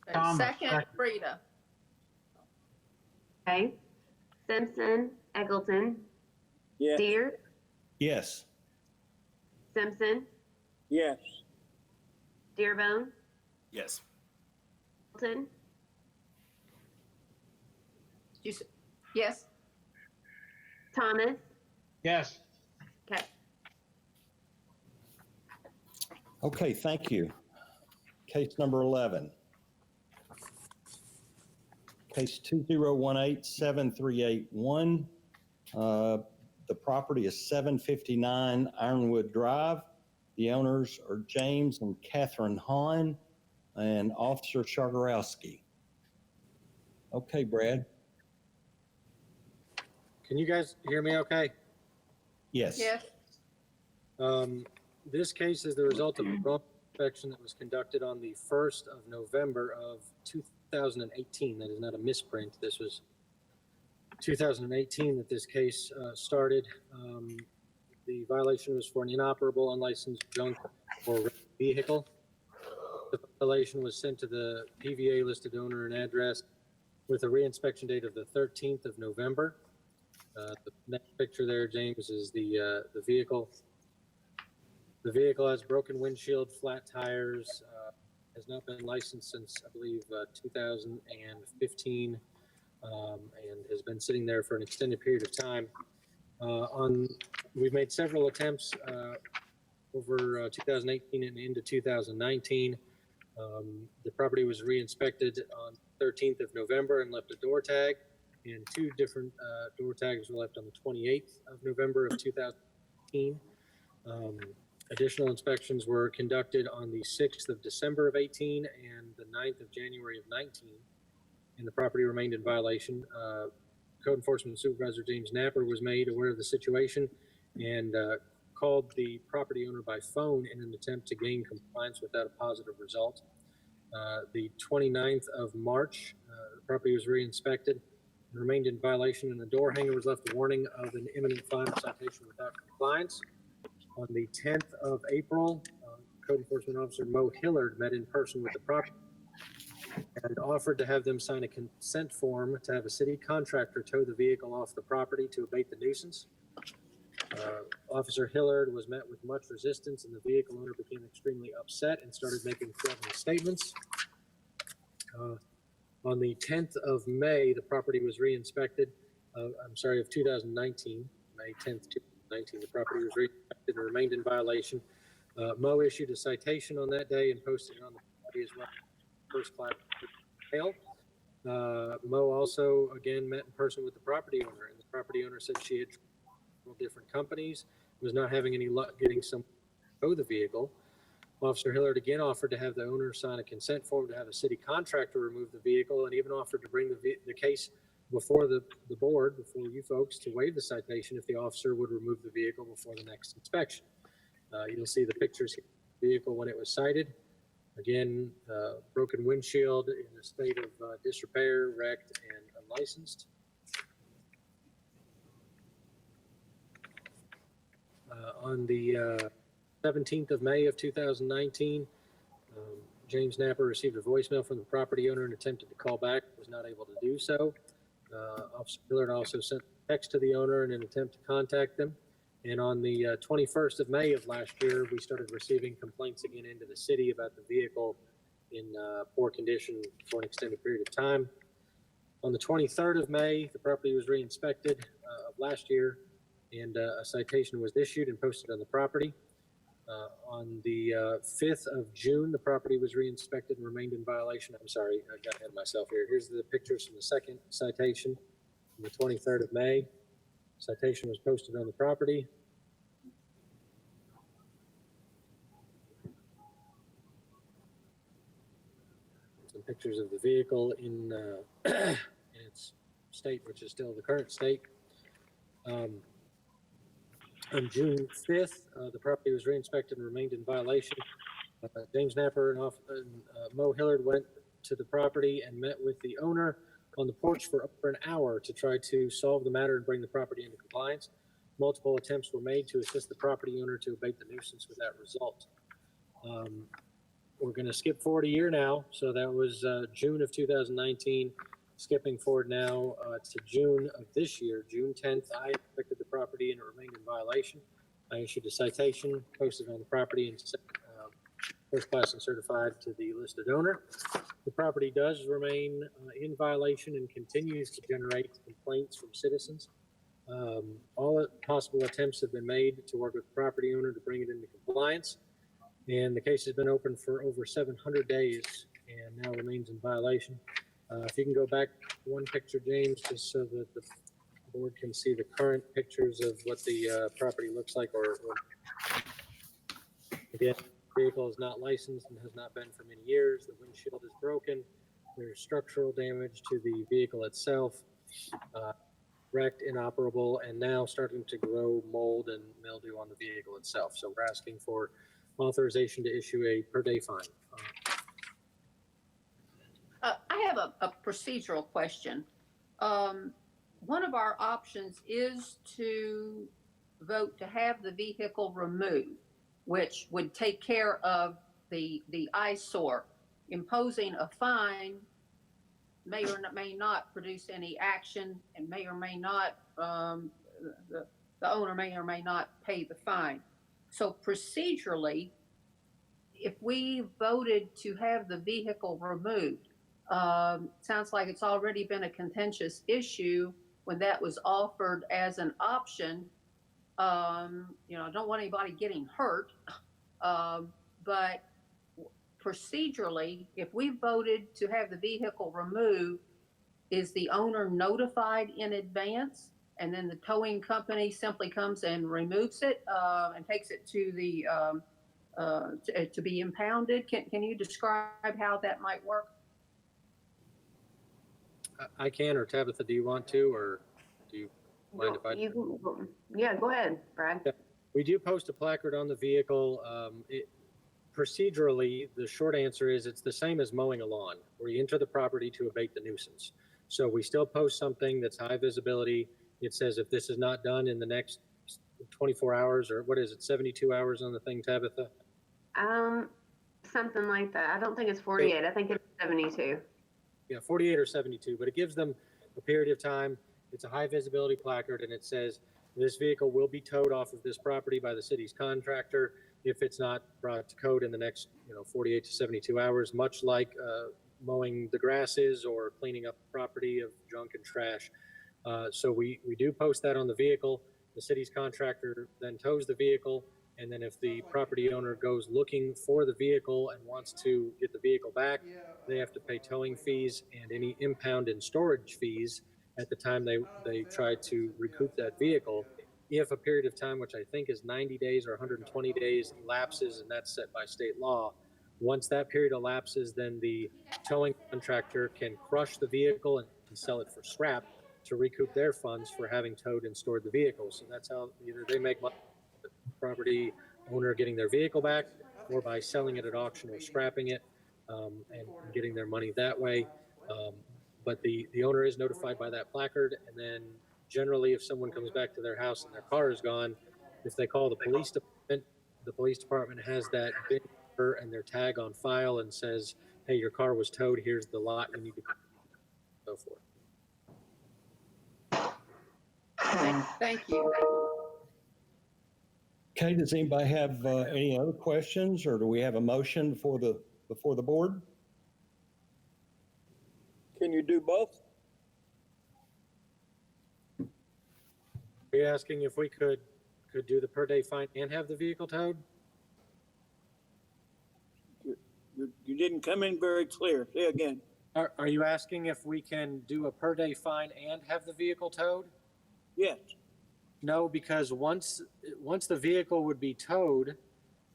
And Thomas, second, second. Frida. Okay. Simpson, Eggleton, Yes. Deere, Yes. Simpson, Yes. Dearbone, Yes. Eggleton, Yes. Thomas. Yes. Okay. Okay, thank you. Case number 11. Case 2018-7381. The property is 759 Ironwood Drive. The owners are James and Catherine Hahn and Officer Chargarowski. Okay, Brad. Can you guys hear me okay? Yes. Yes. This case is the result of a road inspection that was conducted on the 1st of November of 2018. That is not a misprint. This was 2018 that this case started. The violation was for an inoperable, unlicensed junk or vehicle. The violation was sent to the PVA listed owner and address with a reinspection date of the 13th of November. The next picture there, James, is the vehicle. The vehicle has broken windshield, flat tires, has not been licensed since, I believe, 2015, and has been sitting there for an extended period of time. We've made several attempts over 2018 and into 2019. The property was re-inspected on 13th of November and left a door tag, and two different door tags were left on the 28th of November of 2018. Additional inspections were conducted on the 6th of December of 18 and the 9th of January of 19, and the property remained in violation. Code Enforcement Supervisor James Napper was made aware of the situation and called the property owner by phone in an attempt to gain compliance without a positive result. The 29th of March, the property was re-inspected and remained in violation, and the door hanger was left a warning of an imminent fine or citation without compliance. On the 10th of April, Code Enforcement Officer Mo Hillard met in person with the property and offered to have them sign a consent form to have a city contractor tow the vehicle off the property to abate the nuisance. Officer Hillard was met with much resistance, and the vehicle owner became extremely upset and started making threatening statements. On the 10th of May, the property was re-inspected. Of 2019, May 10th, 2019, the property was re-inspected and remained in violation. Mo issued a citation on that day and posted it on the property as well. First class mail. Mo also again met in person with the property owner, and the property owner said she had tried several different companies, was not having any luck getting some to tow the vehicle. Officer Hillard again offered to have the owner sign a consent form to have a city contractor remove the vehicle, and even offered to bring the case before the board, before you folks, to waive the citation if the officer would remove the vehicle before the next inspection. You'll see the pictures here of the vehicle when it was cited. Again, broken windshield in a state of disrepair, wrecked, and unlicensed. On the 17th of May of 2019, James Napper received a voicemail from the property owner and attempted to call back, was not able to do so. Officer Hillard also sent a text to the owner in an attempt to contact them. And on the 21st of May of last year, we started receiving complaints again into the city about the vehicle in poor condition for an extended period of time. On the 23rd of May, the property was re-inspected of last year, and a citation was issued and posted on the property. On the 5th of June, the property was re-inspected and remained in violation. I'm sorry, I got ahead of myself here. Here's the pictures from the second citation on the 23rd of May. Citation was posted on the property. Some pictures of the vehicle in its state, which is still the current state. On June 5th, the property was re-inspected and remained in violation. James Napper and Mo Hillard went to the property and met with the owner on the porch for over an hour to try to solve the matter and bring the property into compliance. Multiple attempts were made to assist the property owner to abate the nuisance without result. We're going to skip forward a year now. So that was June of 2019. Skipping forward now to June of this year, June 10th, I inspected the property and it remained in violation. I issued a citation, posted on the property, and first class and certified to the listed owner. The property does remain in violation and continues to generate complaints from citizens. All possible attempts have been made to work with the property owner to bring it into compliance. And the case has been open for over 700 days and now remains in violation. If you can go back one picture, James, just so that the board can see the current pictures of what the property looks like, or again, the vehicle is not licensed and has not been for many years. The windshield is broken. There's structural damage to the vehicle itself, wrecked, inoperable, and now starting to grow mold and mildew on the vehicle itself. So we're asking for authorization to issue a per-day fine. I have a procedural question. One of our options is to vote to have the vehicle removed, which would take care of the eyesore. Imposing a fine may or may not produce any action, and may or may not, the owner may or may not pay the fine. So procedurally, if we voted to have the vehicle removed, sounds like it's already been a contentious issue when that was offered as an option. I don't want anybody getting hurt, But procedurally, if we voted to have the vehicle removed, is the owner notified in advance? And then the towing company simply comes and removes it and takes it to the to be impounded? Can you describe how that might work? I can, or Tabitha, do you want to, or do you mind if I? Yeah, go ahead, Brad. Yeah, we do post a placard on the vehicle. Procedurally, the short answer is it's the same as mowing a lawn, where you enter the property to abate the nuisance. So we still post something that's high visibility. It says if this is not done in the next 24 hours, or what is it, 72 hours on the thing, Tabitha? Something like that. I don't think it's 48. I think it's 72. Yeah, 48 or 72, but it gives them a period of time. It's a high visibility placard, and it says this vehicle will be towed off of this property by the city's contractor if it's not brought to code in the next 48 to 72 hours, much like mowing the grasses or cleaning up the property of junk and trash. So we do post that on the vehicle. The city's contractor then tows the vehicle, and then if the property owner goes looking for the vehicle and wants to get the vehicle back, they have to pay towing fees and any impound and storage fees at the time they try to recoup that vehicle. If a period of time, which I think is 90 days or 120 days, elapses, and that's set by state law, once that period elapses, then the towing contractor can crush the vehicle and sell it for scrap to recoup their funds for having towed and stored the vehicle. So that's how either they make money, the property owner getting their vehicle back, or by selling it at auction or scrapping it and getting their money that way. But the owner is notified by that placard, and then generally if someone comes back to their house and their car is gone, if they call the police department has that VIN number and their tag on file and says, hey, your car was towed, here's the lot, you need to go for it. Thank you. Okay, does anybody have any other questions, or do we have a motion before the board? Can you do both? Are you asking if we could do the per day fine and have the vehicle towed? You didn't come in very clear. Say again. Are you asking if we can do a per day fine and have the vehicle towed? Yes. No, because once the vehicle would be towed,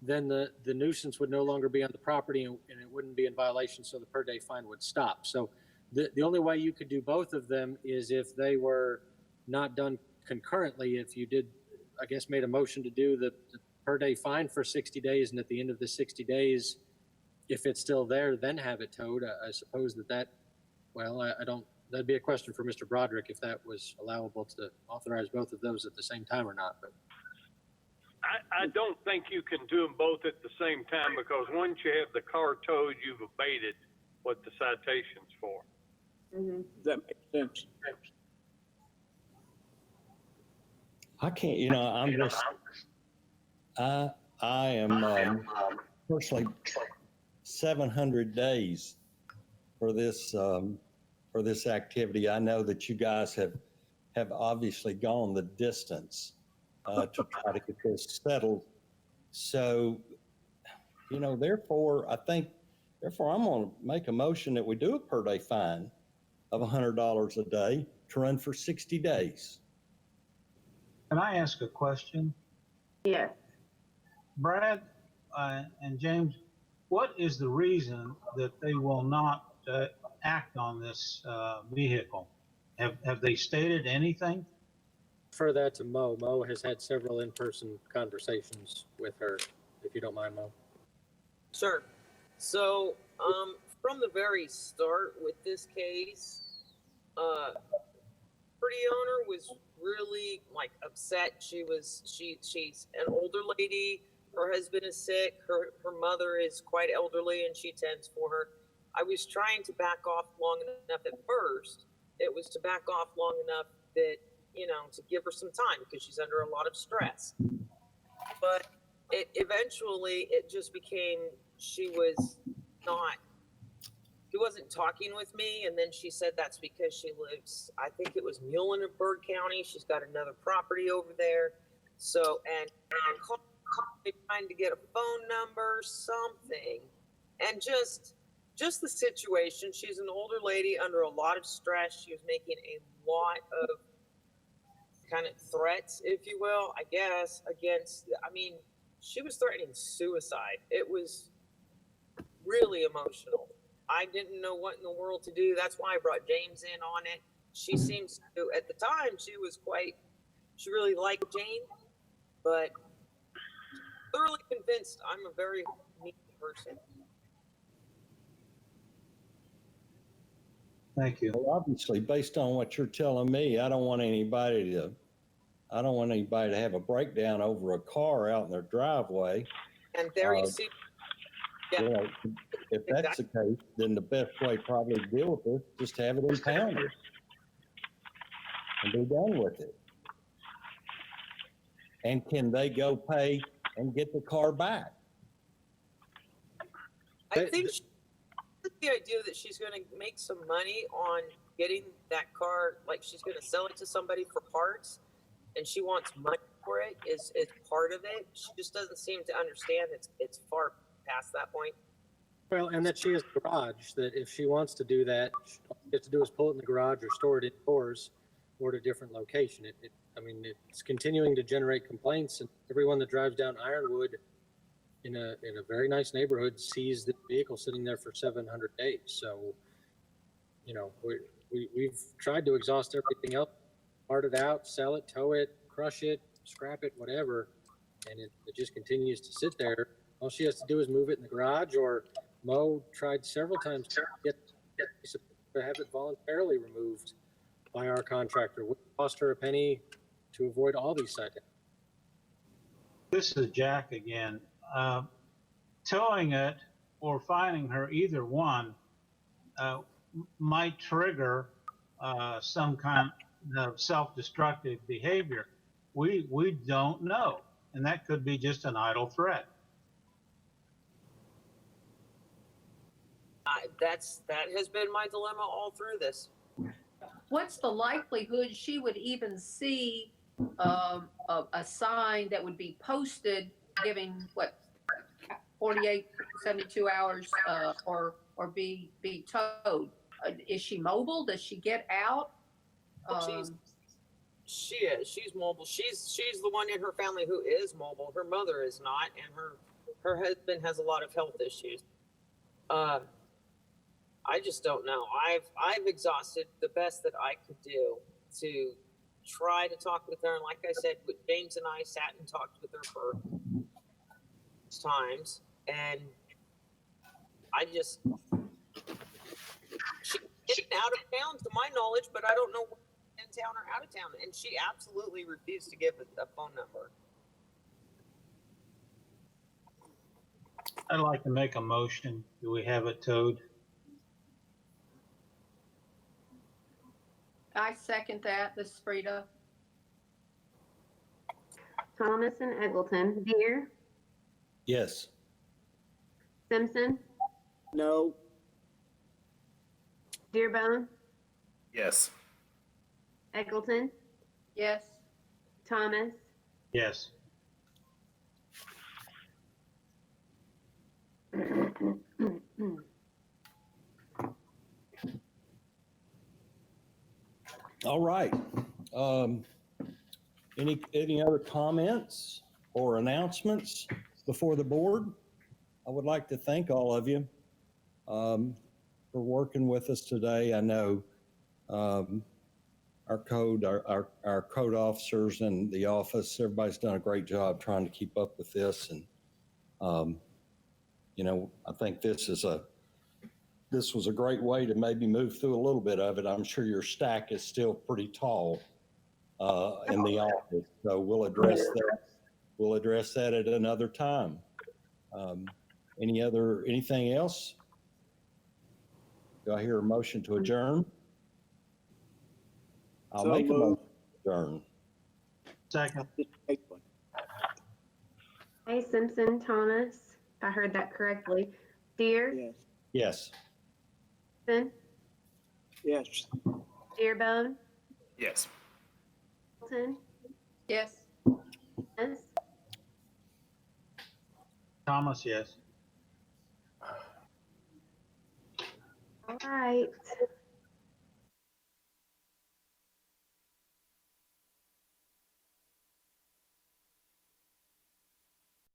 then the nuisance would no longer be on the property and it wouldn't be in violation, so the per day fine would stop. So the only way you could do both of them is if they were not done concurrently. If you did, I guess, made a motion to do the per day fine for 60 days, and at the end of the 60 days, if it's still there, then have it towed. I suppose well, I don't, that'd be a question for Mr. Broderick if that was allowable to authorize both of those at the same time or not. But I don't think you can do them both at the same time, because once you have the car towed, you've abated what the citation's for. Mm-hmm. That makes sense. I can't, I'm just, I am personally 700 days for this activity. I know that you guys have obviously gone the distance to try to get this settled. So, therefore I'm going to make a motion that we do a per day fine of $100 a day to run for 60 days. Can I ask a question? Yes. Brad and James, what is the reason that they will not act on this vehicle? Have they stated anything? for that to Mo. Mo has had several in-person conversations with her, if you don't mind, Mo. Sure. So, from the very start with this case, property owner was really upset. She's an older lady. Her husband is sick. Her mother is quite elderly, and she tends for her. I was trying to back off long enough at first. It was to back off long enough that, to give her some time because she's under a lot of stress. But eventually it just became, she wasn't talking with me. And then she said that's because she lives, I think it was Muhlenberg County. She's got another property over there. So, and I called trying to get a phone number, something. And just the situation. She's an older lady under a lot of stress. She was making a lot of kind of threats, if you will, I guess, against, I mean, she was threatening suicide. It was really emotional. I didn't know what in the world to do. That's why I brought James in on it. She seems to, at the time, she really liked Jane, but thoroughly convinced I'm a very mean person. Thank you. Well, obviously, based on what you're telling me, I don't want anybody to have a breakdown over a car out in their driveway. And there you see, yeah, You know, if that's the case, then the best way probably to deal with this, just have it impounded and be done with it. And can they go pay and get the car back? I think the idea that she's going to make some money on getting that car, like she's going to sell it to somebody for parts, and she wants money for it is part of it. She just doesn't seem to understand it's far past that point. Well, and that she has a garage, that if she wants to do that, all she has to do is pull it in the garage or store it indoors or at a different location. I mean, it's continuing to generate complaints, and everyone that drives down Ironwood in a very nice neighborhood sees the vehicle sitting there for 700 days. So, you know, we've tried to exhaust everything else, part it out, sell it, tow it, crush it, scrap it, whatever, and it just continues to sit there. All she has to do is move it in the garage, or Mo tried several times to have it voluntarily removed by our contractor. It cost her a penny to avoid all these citations. This is Jack again. Towing it or fining her, either one, might trigger some kind of self-destructive behavior. We don't know, and that could be just an idle threat. That has been my dilemma all through this. What's the likelihood she would even see a sign that would be posted giving 48, 72 hours or be towed? Is she mobile? Does she get out? She is. She's mobile. She's the one in her family who is mobile. Her mother is not, and her husband has a lot of health issues. I just don't know. I've exhausted the best that I could do to try to talk with her. And like I said, James and I sat and talked with her for times, and she's out of town to my knowledge, but I don't know whether in town or out of town. And she absolutely refused to give a phone number. I'd like to make a motion. Do we have it towed? I second that. This is Frida. Thomas and Eggleton. Deere, Yes. Simpson, No. Dearbone, Yes. Eggleton, Yes. Thomas, Yes. All right. Any other comments or announcements before the board? I would like to thank all of you for working with us today. I know our code officers and the office, everybody's done a great job trying to keep up with this. And, you know, I think this was a great way to maybe move through a little bit of it. I'm sure your stack is still pretty tall in the office, so we'll address that. We'll address that at another time. Anything else? Do I hear a motion to adjourn? I'll make a motion to adjourn. Second. hey, Simpson, Thomas, if I heard that correctly. Deere, Yes. Yes. Simpson, Yes. Dearbone, Yes. Eggleton, Yes. Thomas, Thomas, yes. All right.